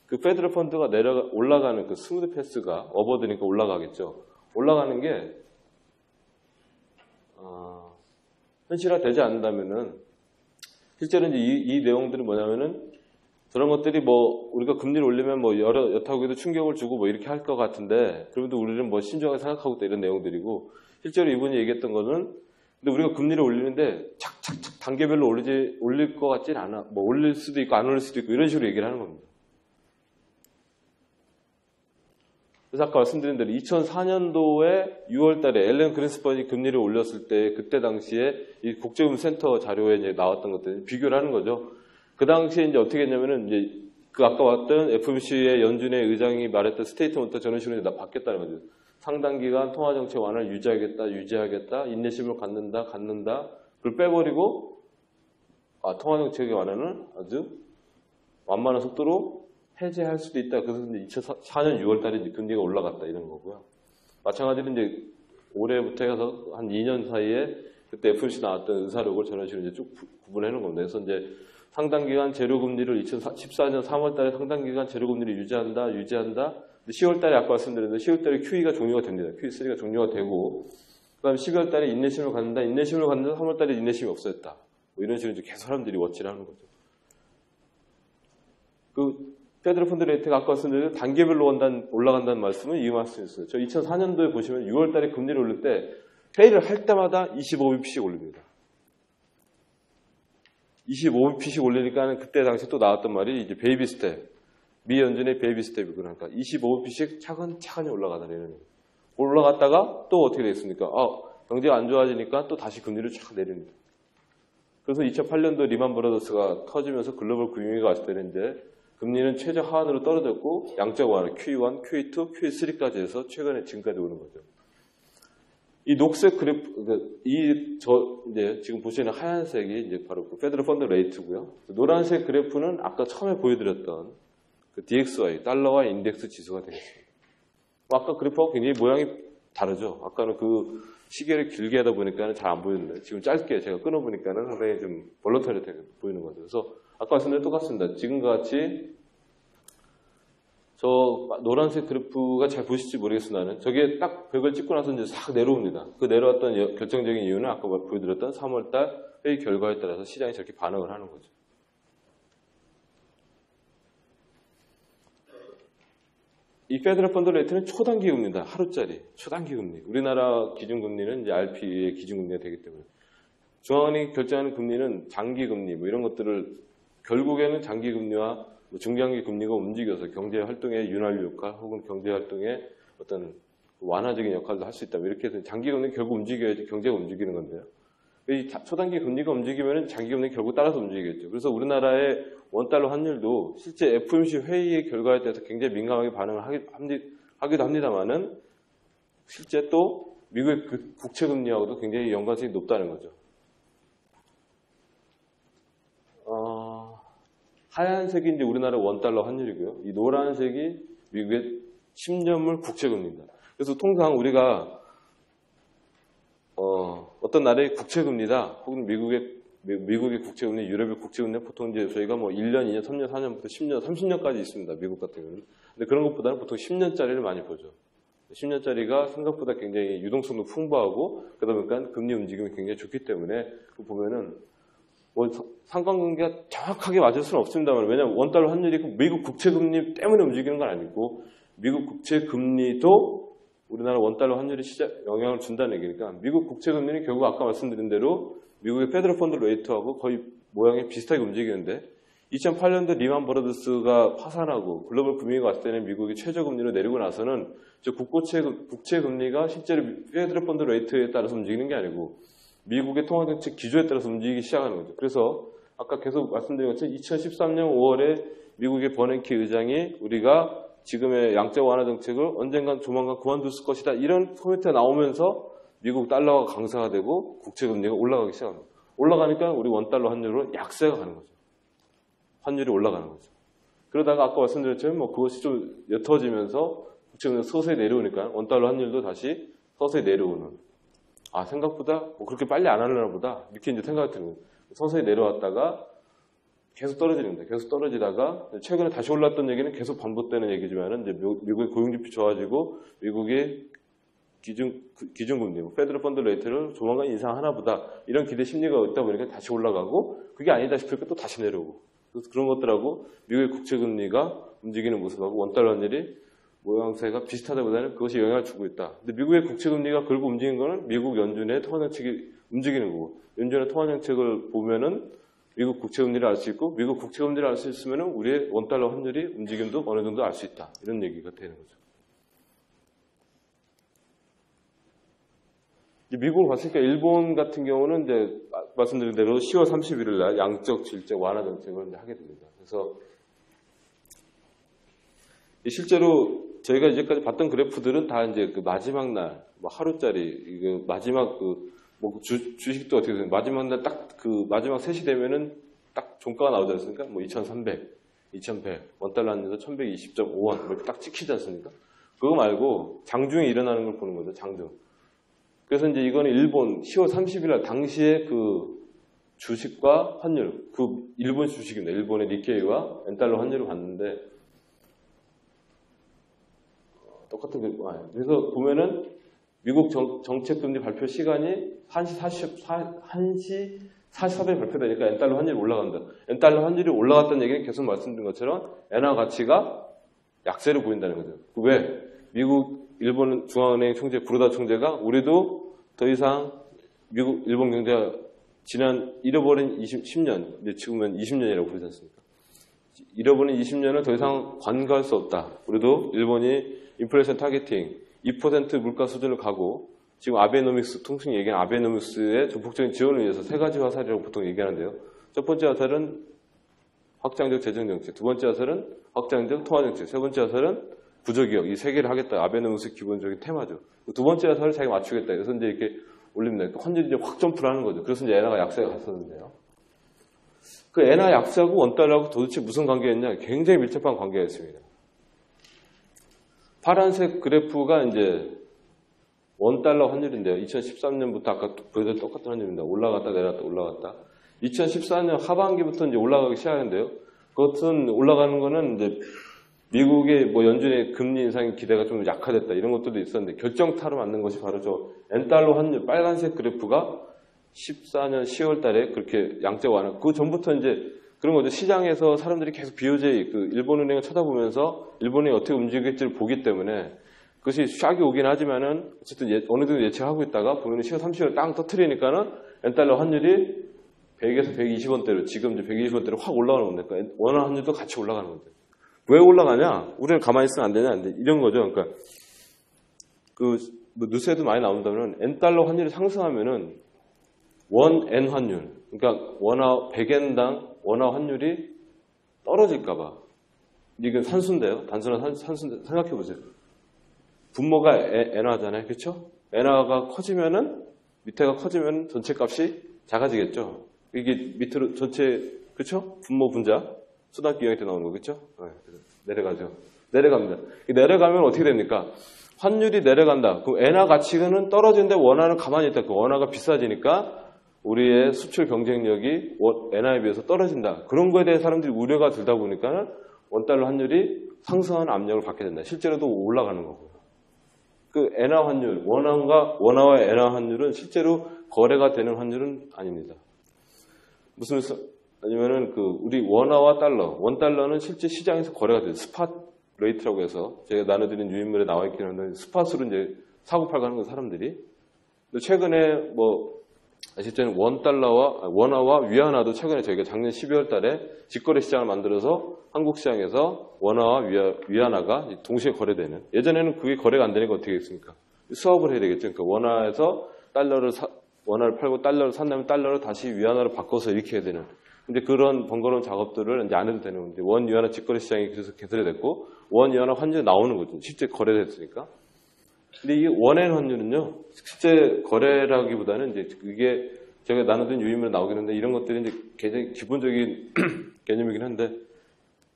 그 페더럴 펀드가 올라가는 그 스무드 패스가 업어드니까 올라가겠죠. 올라가는 게, 현실화 되지 않는다면은, 실제로 이제 이 내용들은 뭐냐면은, 저런 것들이 우리가 금리를 올리면 여타국에도 충격을 주고 이렇게 할 것 같은데, 그래도 우리는 신중하게 생각하고 있다 이런 내용들이고, 실제로 이분이 얘기했던 거는, 근데 우리가 금리를 올리는데, 착착착 단계별로 올릴 것 같진 않아. 올릴 수도 있고, 안 올릴 수도 있고, 이런 식으로 얘기를 하는 겁니다. 그래서 아까 말씀드린 대로 2004년도에 6월 달에 앨런 그린스펀이 금리를 올렸을 때 그때 당시에 이 국제금센터 자료에 이제 나왔던 것들 비교를 하는 거죠. 그 당시에 이제 어떻게 했냐면은 이제 그 아까 봤던 FOMC의 연준의 의장이 말했던 스테이트먼트 저런 식으로 이제 바뀌었다는 거죠. 상당 기간 통화정책 완화를 유지하겠다, 인내심을 갖는다. 그걸 빼버리고 통화정책의 완화는 아주 완만한 속도로 해제할 수도 있다. 그래서 이제 2004년 6월 달에 이제 금리가 올라갔다 이런 거고요. 마찬가지로 이제 올해부터 해서 한 2년 사이에 그때 FOMC 나왔던 의사록을 저런 식으로 이제 쭉 구분해 놓은 겁니다. 그래서 이제 상당 기간 제로금리를 2014년 3월 달에 상당 기간 제로금리를 유지한다. 10월 달에 아까 말씀드렸는데 10월 달에 QE가 종료가 됩니다. QE3가 종료가 되고 그다음에 12월 달에 인내심을 갖는다. 3월 달에 인내심이 없어졌다. 뭐 이런 식으로 이제 계속 사람들이 워치를 하는 거죠. 그 페더럴 펀드 레이트가 아까 말씀드린 단계별로 올라간다는 말씀은 이 말씀이었어요. 저 2004년도에 보시면 6월 달에 금리를 올릴 때 회의를 할 때마다 25bp씩 올립니다. 25bp씩 올리니까 그때 당시 또 나왔던 말이 이제 베이비 스텝. 미 연준의 베이비 스텝이 그러니까 25bp씩 차근차근히 올라가다는 올라갔다가 또 어떻게 됐습니까? 경제가 안 좋아지니까 또 다시 금리를 쫙 내립니다. 그래서 2008년도 리만 브라더스가 터지면서 글로벌 금융위기가 왔을 때는 이제 금리는 최저 하한으로 떨어졌고 양적 완화 QE1, QE2, QE3까지 해서 최근에 지금까지 오는 거죠. 이 녹색 그래프, 이제 지금 보시는 하얀색이 이제 바로 그 페더럴 펀드 레이트고요. 노란색 그래프는 아까 처음에 보여드렸던 그 DXY, 달러와 인덱스 지수가 되겠습니다. 아까 그래프하고 굉장히 모양이 다르죠. 아까는 그 시계를 길게 하다 보니까 잘 안 보이는데 지금 짧게 제가 끊어보니까 상당히 좀 볼러타리하게 보이는 거죠. 그래서 아까 말씀드린 똑같습니다. 지금과 같이 저 노란색 그래프가 잘 보실지 모르겠으나 저게 딱 벽을 찍고 나서 이제 싹 내려옵니다. 그 내려왔던 결정적인 이유는 아까 보여드렸던 3월달 회의 결과에 따라서 시장이 저렇게 반응을 하는 거죠. 이 페더럴 펀드 레이트는 초단기 금리입니다. 하루짜리 초단기 금리. 우리나라 기준금리는 이제 RP의 기준금리가 되기 때문에 중앙은행이 결정하는 금리는 장기 금리 뭐 이런 것들을 결국에는 장기 금리와 중장기 금리가 움직여서 경제 활동의 윤활유 역할 혹은 경제 활동의 어떤 완화적인 역할도 할 수 있다. 이렇게 해서 장기 금리 결국 움직여야지 경제가 움직이는 건데요. 이 초단기 금리가 움직이면 장기 금리 결국 따라서 움직이겠죠. 그래서 우리나라의 원달러 환율도 실제 FOMC 회의의 결과에 대해서 굉장히 민감하게 반응을 하기도 합니다만은 실제 또 미국의 그 국채 금리하고도 굉장히 연관성이 높다는 거죠. 하얀색이 이제 우리나라 원달러 환율이고요. 이 노란색이 미국의 10년물 국채금리입니다. 그래서 통상 우리가 어떤 나라의 국채금리다 혹은 미국의 국채금리, 유럽의 국채금리 보통 이제 저희가 뭐 1년, 2년, 3년, 4년부터 10년, 30년까지 있습니다. 미국 같은 경우는. 근데 그런 것보다는 보통 10년짜리를 많이 보죠. 10년짜리가 생각보다 굉장히 유동성도 풍부하고 그러다 보니까 금리 움직임이 굉장히 좋기 때문에 보면은 뭐 상관관계가 정확하게 맞을 수는 없습니다만 왜냐하면 원달러 환율이 미국 국채금리 때문에 움직이는 건 아니고 미국 국채금리도 우리나라 원달러 환율이 영향을 준다는 얘기니까 미국 국채금리는 결국 아까 말씀드린 대로 미국의 페더럴 펀드 레이트하고 거의 모양이 비슷하게 움직이는데 2008년도 리만 브라더스가 파산하고 글로벌 금융위기가 왔을 때는 미국이 최저금리로 내리고 나서는 국채금리가 실제로 페더럴 펀드 레이트에 따라서 움직이는 게 아니고 미국의 통화정책 기조에 따라서 움직이기 시작하는 거죠. 그래서 아까 계속 말씀드린 것처럼 2013년 5월에 미국의 버냉키 의장이 우리가 지금의 양적 완화 정책을 언젠간 조만간 그만둘 것이다. 이런 코멘트가 나오면서 미국 달러가 강세가 되고 국채금리가 올라가기 시작합니다. 올라가니까 우리 원달러 환율로 약세가 가는 거죠. 환율이 올라가는 거죠. 그러다가 아까 말씀드렸지만 뭐 그것이 좀 옅어지면서 국채금리가 서서히 내려오니까 원달러 환율도 다시 서서히 내려오는 생각보다 뭐 그렇게 빨리 안 하려나 보다 이렇게 이제 생각이 드는 거예요. 서서히 내려왔다가 계속 떨어지는 겁니다. 계속 떨어지다가 최근에 다시 올랐던 얘기는 계속 반복되는 얘기지만은 이제 미국의 고용지표 좋아지고 미국의 기준금리, 페더럴 펀드 레이트를 조만간 인상하나 보다 이런 기대 심리가 있다 보니까 다시 올라가고 그게 아니다 싶으니까 또 다시 내려오고 그래서 그런 것들하고 미국의 국채금리가 움직이는 모습하고 원달러 환율이 모양새가 비슷하다보다는 그것이 영향을 주고 있다. 근데 미국의 국채금리가 결국 움직이는 거는 미국 연준의 통화정책이 움직이는 거고 연준의 통화정책을 보면은 미국 국채금리를 알 수 있고 미국 국채금리를 알 수 있으면은 우리의 원달러 환율이 움직임도 어느 정도 알 수 있다. 이런 얘기가 되는 거죠. 미국을 봤으니까 일본 같은 경우는 이제 말씀드린 대로 10월 31일 날 양적 질적 완화 정책을 이제 하게 됩니다. 그래서 실제로 저희가 이제까지 봤던 그래프들은 다 이제 그 마지막 날, 뭐 하루짜리, 이거 마지막 뭐 주식도 어떻게 되는 마지막 날 딱 그 마지막 3시 되면은 딱 종가가 나오지 않습니까? 뭐 2,300, 2,100, 원달러 한에서 1,120.5원 이렇게 딱 찍히지 않습니까? 그거 말고 장중에 일어나는 걸 보는 거죠, 장중. 그래서 이제 이거는 일본 10월 30일 날 당시에 그 주식과 환율, 그 일본 주식입니다. 일본의 니케이와 엔달러 환율을 봤는데 똑같은 게 그래서 보면은 미국 정책금리 발표 시간이 1시 44분에 발표되니까 엔달러 환율이 올라간다. 엔달러 환율이 올라갔다는 얘기는 계속 말씀드린 것처럼 엔화 가치가 약세를 보인다는 거죠. 왜? 미국, 일본 중앙은행 총재 구로다 총재가 우리도 더 이상 미국, 일본 경제가 지난 잃어버린 10년, 이제 지금은 20년이라고 부르지 않습니까? 잃어버린 20년을 더 이상 관가할 수 없다. 우리도 일본이 인플레이션 타겟팅 2% 물가 수준을 가고 지금 아베노믹스, 통칭 얘기하는 아베노믹스의 전폭적인 지원을 위해서 3가지 화살이라고 보통 얘기하는데요. 첫 번째 화살은 확장적 재정정책, 두 번째 화살은 확장적 통화정책, 세 번째 화살은 구조개혁, 이 3개를 하겠다. 아베노믹스 기본적인 테마죠. 두 번째 화살을 자기가 맞추겠다. 그래서 이제 이렇게 올립니다. 환율이 이제 확 점프를 하는 거죠. 그래서 이제 엔화가 약세가 갔었는데요. 그 엔화 약세하고 원달러하고 도대체 무슨 관계가 있냐? 굉장히 밀접한 관계가 있습니다. 파란색 그래프가 이제 원달러 환율인데요. 2013년부터 아까 보여드린 똑같은 환율입니다. 올라갔다 내려갔다 올라갔다. 2014년 하반기부터 이제 올라가기 시작하는데요. 그것은 올라가는 거는 이제 미국의 뭐 연준의 금리 인상 기대가 좀 약화됐다 이런 것들도 있었는데 결정타로 맞는 것이 바로 저 엔달러 환율 빨간색 그래프가 14년 10월 달에 그렇게 양적 완화. 그 전부터 이제 그런 거죠. 시장에서 사람들이 계속 BOJ, 그 일본은행을 쳐다보면서 일본이 어떻게 움직일지를 보기 때문에 그것이 샥이 오긴 하지만은 어쨌든 어느 정도 예측하고 있다가 보면 10월 30일 땅 터트리니까는 엔달러 환율이 100에서 120원대로 지금 이제 120원대로 확 올라가는 건데 그러니까 원화 환율도 같이 올라가는 건데 왜 올라가냐? 우리는 가만히 있으면 안 되냐? 안 돼. 이런 거죠. 그러니까 뭐 뉴스에도 많이 나온다면 엔달러 환율이 상승하면은 원엔 환율, 그러니까 원화 100엔당 원화 환율이 떨어질까봐. 이건 산수인데요. 단순한 산수인데 생각해 보세요. 분모가 엔화잖아요, 그렇죠? 엔화가 커지면은 밑에가 커지면 전체 값이 작아지겠죠. 이게 밑으로 전체 그렇죠? 분모 분자 수학기 2학년 때 나오는 거 그렇죠? 네, 내려가죠. 내려갑니다. 내려가면 어떻게 됩니까? 환율이 내려간다. 그럼 엔화 가치는 떨어지는데 원화는 가만히 있다. 그 원화가 비싸지니까 우리의 수출 경쟁력이 엔화에 비해서 떨어진다. 그런 거에 대해 사람들이 우려가 들다 보니까 원달러 환율이 상승하는 압력을 받게 된다. 실제로도 올라가는 거고요. 그 엔화 환율, 원화와 엔화 환율은 실제로 거래가 되는 환율은 아닙니다. 무슨 아니면은 우리 원화와 달러, 원달러는 실제 시장에서 거래가 돼요. 스팟 레이트라고 해서 제가 나눠드린 유인물에 나와 있긴 한데 스팟으로 이제 사고 팔고 하는 거 사람들이. 최근에 실제는 원화와 위안화도 최근에 저희가 작년 12월 달에 직거래 시장을 만들어서 한국 시장에서 원화와 위안화가 동시에 거래되는. 예전에는 그게 거래가 안 되니까 어떻게 했습니까? 수합을 해야 되겠죠. 그러니까 원화에서 원화를 팔고 달러를 산다면 달러를 다시 위안화로 바꿔서 이렇게 해야 되는. 근데 그런 번거로운 작업들을 이제 안 해도 되는 건데 원 위안화 직거래 시장이 그래서 개설됐고 원 위안화 환율이 나오는 거죠. 실제 거래됐으니까. 근데 이게 원엔 환율은요, 실제 거래라기보다는 이제 이게 제가 나눠둔 유인물에 나오긴 한데 이런 것들이 이제 굉장히 기본적인 개념이긴 한데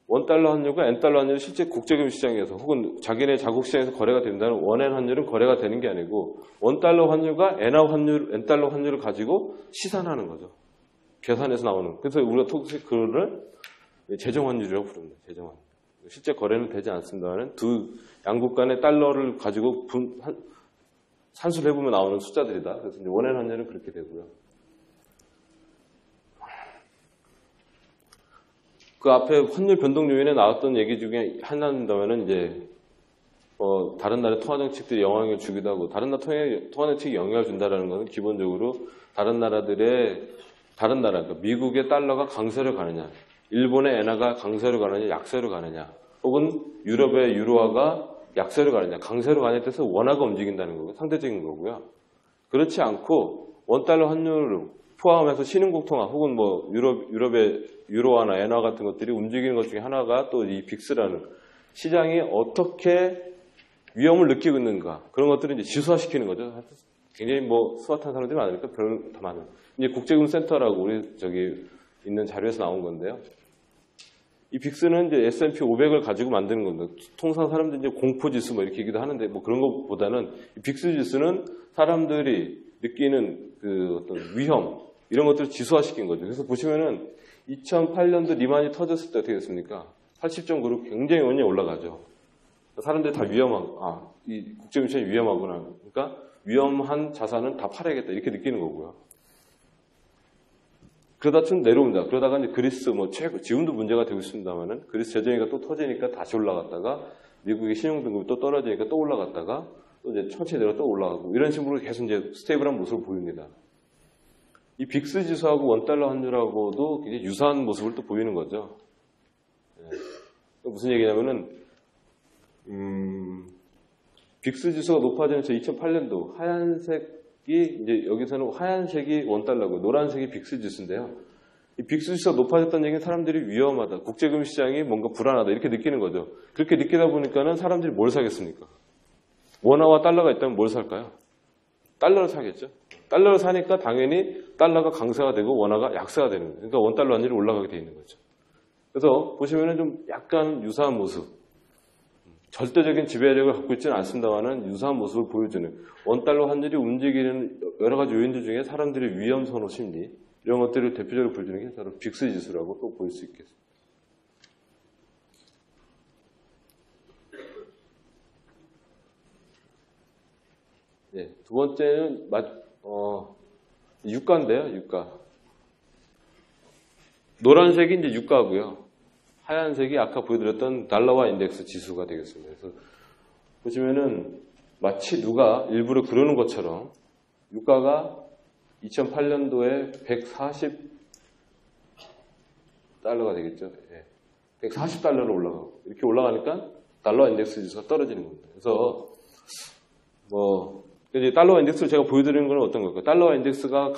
원달러 환율과 엔달러 환율이 실제 국제금융 시장에서 혹은 자기네 자국 시장에서 거래가 된다는 원엔 환율은 거래가 되는 게 아니고 원달러 환율과 엔달러 환율을 가지고 시산하는 거죠. 계산해서 나오는. 그래서 우리가 그거를 재정 환율이라고 부릅니다. 재정 환율. 실제 거래는 되지 않습니다만 양국 간의 달러를 가지고 산수를 해보면 나오는 숫자들이다. 그래서 이제 원엔 환율은 그렇게 되고요. 그 앞에 환율 변동 요인에 나왔던 얘기 중에 하나인다면은 이제 다른 나라의 통화 정책들이 영향을 주기도 하고 다른 나라 통화 정책이 영향을 준다라는 것은 기본적으로 다른 나라, 그러니까 미국의 달러가 강세로 가느냐, 일본의 엔화가 강세로 가느냐, 약세로 가느냐, 혹은 유럽의 유로화가 약세로 가느냐, 강세로 가느냐에 따라서 원화가 움직인다는 거고 상대적인 거고요. 그렇지 않고 원달러 환율을 포함해서 신흥국 통화 혹은 뭐 유럽의 유로화나 엔화 같은 것들이 움직이는 것 중에 하나가 또 이 빅스라는 시장이 어떻게 위험을 느끼고 있는가 그런 것들을 이제 지수화시키는 거죠. 굉장히 뭐 스마트한 사람들이 많으니까 별 더 많은. 이제 국제금센터라고 우리 저기 있는 자료에서 나온 건데요. 이 빅스는 이제 S&P 500을 가지고 만드는 겁니다. 통상 사람들이 이제 공포지수 뭐 이렇게 얘기도 하는데 뭐 그런 것보다는 이 빅스 지수는 사람들이 느끼는 그 어떤 위험 이런 것들을 지수화시킨 거죠. 그래서 보시면은 2008년도 리만이 터졌을 때 어떻게 됐습니까? 80.9로 굉장히 원이 올라가죠. 사람들이 다 이 국제금시장이 위험하구나. 그러니까 위험한 자산은 다 팔아야겠다 이렇게 느끼는 거고요. 그러다 좀 내려온다. 그러다가 이제 그리스 지금도 문제가 되고 있습니다만은 그리스 재정위가 또 터지니까 다시 올라갔다가 미국의 신용등급이 또 떨어지니까 또 올라갔다가 또 이제 천천히 내려 또 올라가고 이런 식으로 계속 이제 스테이블한 모습을 보입니다. 이 빅스 지수하고 원달러 환율하고도 굉장히 유사한 모습을 또 보이는 거죠. 무슨 얘기냐면은 빅스 지수가 높아지는 2008년도 하얀색이 이제 여기서는 하얀색이 원달러고 노란색이 빅스 지수인데요. 이 빅스 지수가 높아졌다는 얘기는 사람들이 위험하다, 국제금융 시장이 뭔가 불안하다 이렇게 느끼는 거죠. 그렇게 느끼다 보니까는 사람들이 뭘 사겠습니까? 원화와 달러가 있다면 뭘 살까요? 달러를 사겠죠. 달러를 사니까 당연히 달러가 강세가 되고 원화가 약세가 되는 거예요. 그러니까 원달러 환율이 올라가게 돼 있는 거죠. 그래서 보시면은 좀 약간 유사한 모습. 절대적인 지배력을 갖고 있지는 않습니다만은 유사한 모습을 보여주는 원달러 환율이 움직이는 여러 가지 요인들 중에 사람들의 위험 선호 심리 이런 것들을 대표적으로 보여주는 게 바로 빅스 지수라고 또 볼 수 있겠습니다. 네, 두 번째는 유가인데요, 유가. 노란색이 이제 유가고요. 하얀색이 아까 보여드렸던 달러화 인덱스 지수가 되겠습니다. 그래서 보시면은 마치 누가 일부러 그러는 것처럼 유가가 2008년도에 140달러가 되겠죠. 예. 140달러로 올라가고 이렇게 올라가니까 달러화 인덱스 지수가 떨어지는 겁니다. 그래서 이제 달러화 인덱스를 제가 보여드리는 건 어떤 걸까요? 달러화 인덱스가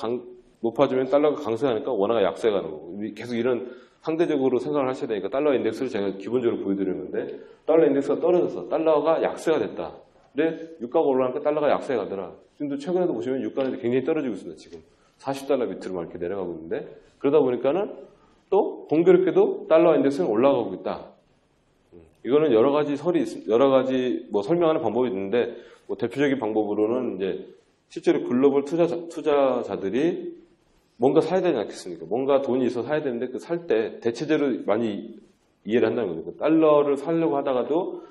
높아지면 달러가 강세하니까 원화가 약세가 하는 거고 계속 이런 상대적으로 생각을 하셔야 되니까 달러 인덱스를 제가 기본적으로 보여드리는데 달러 인덱스가 떨어져서 달러가 약세가 됐다. 근데 유가가 올라가니까 달러가 약세가 가더라. 지금도 최근에도 보시면 유가는 굉장히 떨어지고 있습니다. 지금 40달러 밑으로 막 이렇게 내려가고 있는데 그러다 보니까는 또 공교롭게도 달러 인덱스는 올라가고 있다. 이거는 여러 가지 설명하는 방법이 있는데 대표적인 방법으로는 이제 실제로 글로벌 투자자들이 뭔가 사야 되지 않겠습니까? 뭔가 돈이 있어서 사야 되는데 그 살 때 대체제로 많이 이해를 한다는 거죠. 달러를 사려고 하다가도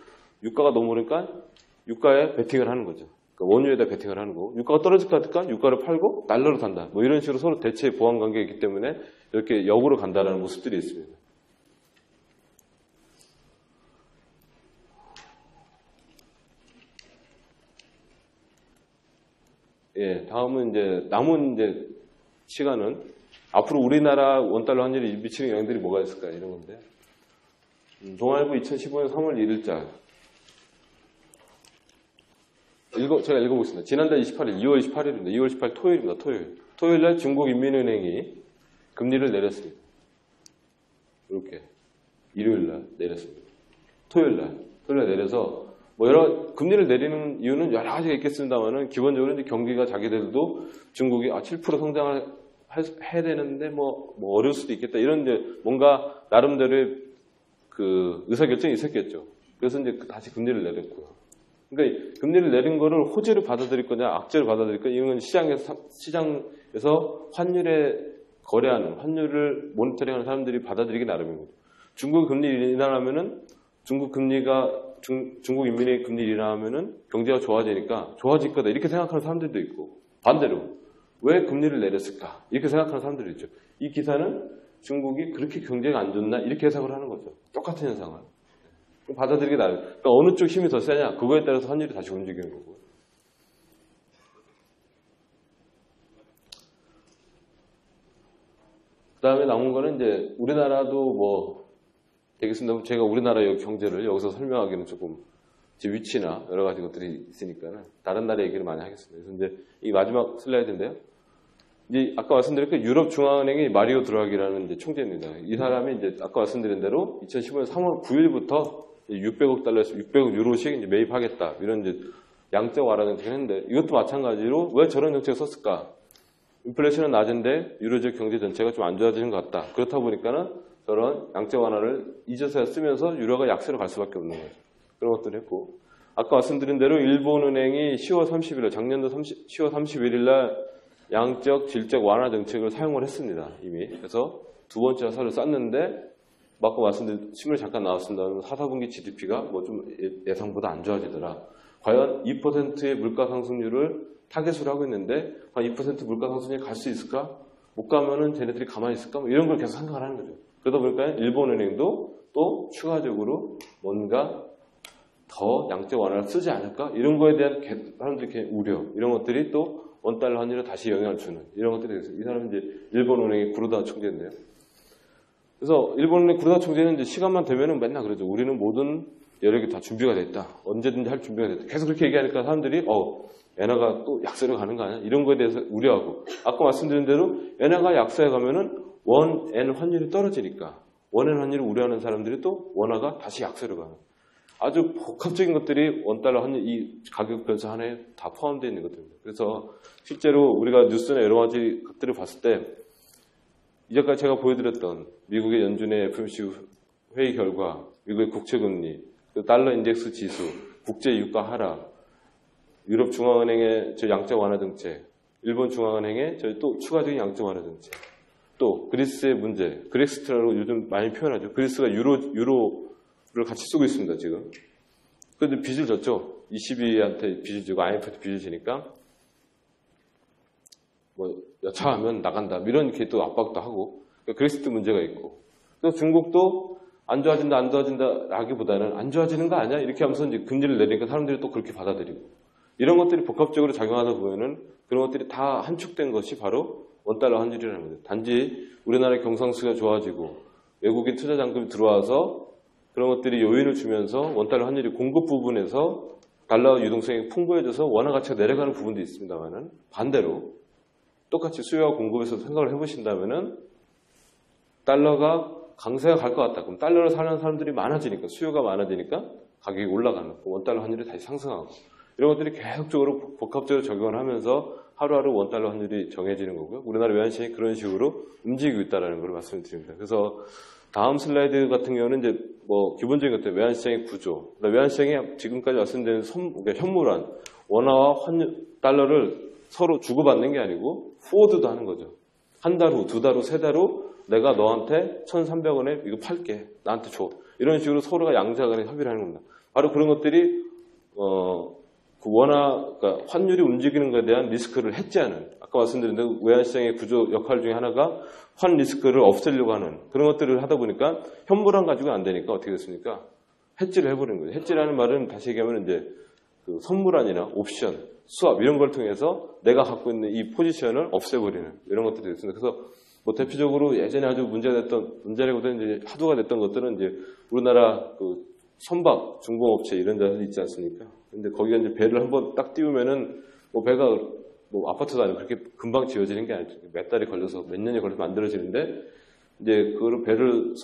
유가가 너무 오르니까 유가에 베팅을 하는 거죠. 그러니까 원유에다 베팅을 하는 거고 유가가 떨어질 것 같으니까 유가를 팔고 달러로 산다. 이런 식으로 서로 대체 보완 관계가 있기 때문에 이렇게 역으로 간다는 모습들이 있습니다. 예, 다음은 이제 남은 시간은 앞으로 우리나라 원달러 환율이 미치는 영향들이 뭐가 있을까 이런 건데 동아일보 2015년 3월 1일자 제가 읽어보겠습니다. 지난달 28일 2월 28일입니다. 2월 28일 토요일입니다. 토요일날 중국인민은행이 금리를 내렸습니다. 이렇게 일요일날 내렸습니다. 토요일날 내려서 금리를 내리는 이유는 여러 가지가 있겠습니다만은 기본적으로 이제 경기가 자기들도 중국이 7% 성장을 해야 되는데 어려울 수도 있겠다 이런 이제 뭔가 나름대로의 그 의사결정이 있었겠죠. 그래서 이제 다시 금리를 내렸고요. 그러니까 금리를 내린 거를 호재로 받아들일 거냐 악재로 받아들일 거냐 이건 시장에서 환율을 모니터링하는 사람들이 받아들이기 나름입니다. 중국 금리 인하하면은 중국 인민의 금리 인하하면은 경제가 좋아지니까 좋아질 거다 이렇게 생각하는 사람들도 있고 반대로 왜 금리를 내렸을까 이렇게 생각하는 사람들도 있죠. 이 기사는 중국이 그렇게 경제가 안 좋나 이렇게 해석을 하는 거죠. 똑같은 현상을 받아들이기 나름. 그러니까 어느 쪽 힘이 더 세냐 그거에 따라서 환율이 다시 움직이는 거고. 그 다음에 남은 거는 이제 우리나라도 되겠습니다. 제가 우리나라 경제를 여기서 설명하기는 조금 위치나 여러 가지 것들이 있으니까는 다른 나라 얘기를 많이 하겠습니다. 그래서 이제 이 마지막 슬라이드인데요. 이제 아까 말씀드린 유럽 중앙은행이 마리오 드라기라는 이제 총재입니다. 이 사람이 이제 아까 말씀드린 대로 2015년 3월 9일부터 600억 달러에서 600억 유로씩 이제 매입하겠다 이런 이제 양적 완화 정책을 했는데 이것도 마찬가지로 왜 저런 정책을 썼을까? 인플레이션은 낮은데 유로적 경제 전체가 좀 안 좋아지는 것 같다. 그렇다 보니까는 저런 양적 완화를 이제서야 쓰면서 유로가 약세로 갈 수밖에 없는 거죠. 그런 것들을 했고 아까 말씀드린 대로 일본은행이 10월 30일 작년도 10월 31일 날 양적 질적 완화 정책을 사용을 했습니다. 이미. 그래서 두 번째 화살을 쐈는데 아까 말씀드린 신문에 잠깐 나왔습니다. 4, 4분기 GDP가 뭐 좀 예상보다 안 좋아지더라. 과연 2%의 물가 상승률을 타겟으로 하고 있는데 과연 2% 물가 상승률이 갈 수 있을까? 못 가면은 쟤네들이 가만히 있을까? 뭐 이런 걸 계속 생각을 하는 거죠. 그러다 보니까 일본은행도 또 추가적으로 뭔가 더 양적 완화를 쓰지 않을까? 이런 거에 대한 사람들의 우려, 이런 것들이 또 원달러 환율에 다시 영향을 주는 이런 것들이 되겠어요. 이 사람은 이제 일본은행의 구로다 총재인데요. 그래서 일본은행 구로다 총재는 이제 시간만 되면은 맨날 그러죠. 우리는 모든 여력이 다 준비가 됐다. 언제든지 할 준비가 됐다. 계속 그렇게 얘기하니까 사람들이 엔화가 또 약세로 가는 거 아니야? 이런 거에 대해서 우려하고 아까 말씀드린 대로 엔화가 약세에 가면은 원엔 환율이 떨어지니까 원엔 환율을 우려하는 사람들이 또 원화가 다시 약세로 가는 아주 복합적인 것들이 원달러 환율 이 가격 변수 하나에 다 포함되어 있는 것들입니다. 그래서 실제로 우리가 뉴스나 여러 가지 것들을 봤을 때 이제까지 제가 보여드렸던 미국의 연준의 FOMC 회의 결과, 미국의 국채금리, 달러 인덱스 지수, 국제 유가 하락, 유럽 중앙은행의 저 양적 완화 정책, 일본 중앙은행의 저희 또 추가적인 양적 완화 정책, 또 그리스의 문제, 그렉시트라고 요즘 많이 표현하죠. 그리스가 유로를 같이 쓰고 있습니다, 지금. 그런데 빚을 졌죠. ECB한테 빚을 지고 IMF한테 빚을 지니까 뭐 여차하면 나간다. 이런 게 또 압박도 하고 그러니까 그렉시트 문제가 있고 또 중국도 안 좋아진다 라기보다는 안 좋아지는 거 아니야? 이렇게 하면서 이제 금리를 내리니까 사람들이 또 그렇게 받아들이고 이런 것들이 복합적으로 작용하다 보면은 그런 것들이 다 함축된 것이 바로 원달러 환율이라는 거죠. 단지 우리나라의 경상수가 좋아지고 외국인 투자 잔금이 들어와서 그런 것들이 요인을 주면서 원달러 환율이 공급 부분에서 달러 유동성이 풍부해져서 원화 가치가 내려가는 부분도 있습니다만은 반대로 똑같이 수요와 공급에서 생각을 해보신다면은 달러가 강세가 갈 것 같다. 그럼 달러를 사는 사람들이 많아지니까 수요가 많아지니까 가격이 올라가는 원달러 환율이 다시 상승하고 이런 것들이 계속적으로 복합적으로 적용을 하면서 하루하루 원달러 환율이 정해지는 거고요. 우리나라 외환시장이 그런 식으로 움직이고 있다는 걸 말씀드립니다. 그래서 다음 슬라이드 같은 경우는 이제 뭐 기본적인 것들 외환시장의 구조, 외환시장이 지금까지 말씀드린 그러니까 현물환, 원화와 달러를 서로 주고받는 게 아니고 포워드도 하는 거죠. 한 달 후, 두 달 후, 세 달 후 내가 너한테 1,300원에 이거 팔게. 나한테 줘. 이런 식으로 서로가 양자간에 협의를 하는 겁니다. 바로 그런 것들이 그 그러니까 환율이 움직이는 것에 대한 리스크를 해지하는 아까 말씀드린 대로 외환시장의 구조 역할 중에 하나가 환 리스크를 없애려고 하는 그런 것들을 하다 보니까 현물환 가지고는 안 되니까 어떻게 됐습니까? 해지를 해버리는 거죠. 해지라는 말은 다시 얘기하면 이제 그 선물환이나 옵션, 수합 이런 걸 통해서 내가 갖고 있는 이 포지션을 없애버리는 이런 것들이 있습니다. 그래서 뭐 대표적으로 예전에 아주 문제라고도 이제 하도가 됐던 것들은 이제 우리나라 그 선박 중공업체 이런 데서 있지 않습니까? 근데 거기가 이제 배를 한번 딱 띄우면은 뭐 배가 뭐 아파트도 아니고 그렇게 금방 지어지는 게 아니죠. 몇 달이 걸려서 몇 년이 걸려서 만들어지는데 이제 그 배를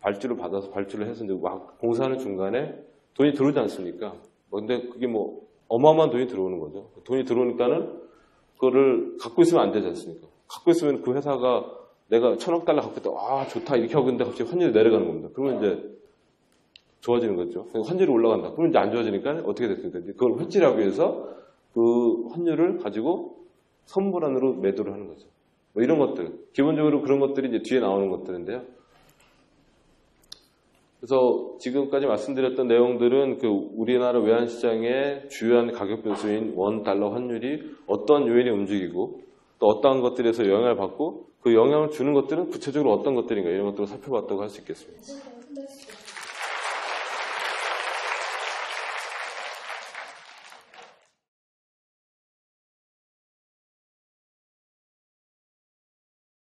발주를 받아서 발주를 해서 이제 막 공사하는 중간에 돈이 들어오지 않습니까? 근데 그게 뭐 어마어마한 돈이 들어오는 거죠. 돈이 들어오니까는 그거를 갖고 있으면 안 되지 않습니까? 갖고 있으면 그 회사가 내가 1,000억 달러 갖고 있다. 좋다. 이렇게 하고 있는데 갑자기 환율이 내려가는 겁니다. 그러면 이제 좋아지는 거죠. 환율이 올라간다. 그러면 이제 안 좋아지니까 어떻게 됐습니까? 그걸 회치하기 위해서 그 환율을 가지고 선물환으로 매도를 하는 거죠. 뭐 이런 것들. 기본적으로 그런 것들이 이제 뒤에 나오는 것들인데요. 그래서 지금까지 말씀드렸던 내용들은 그 우리나라 외환시장의 주요한 가격 변수인 원 달러 환율이 어떤 요인이 움직이고 또 어떠한 것들에서 영향을 받고 그 영향을 주는 것들은 구체적으로 어떤 것들인가 이런 것들을 살펴봤다고 할 수 있겠습니다.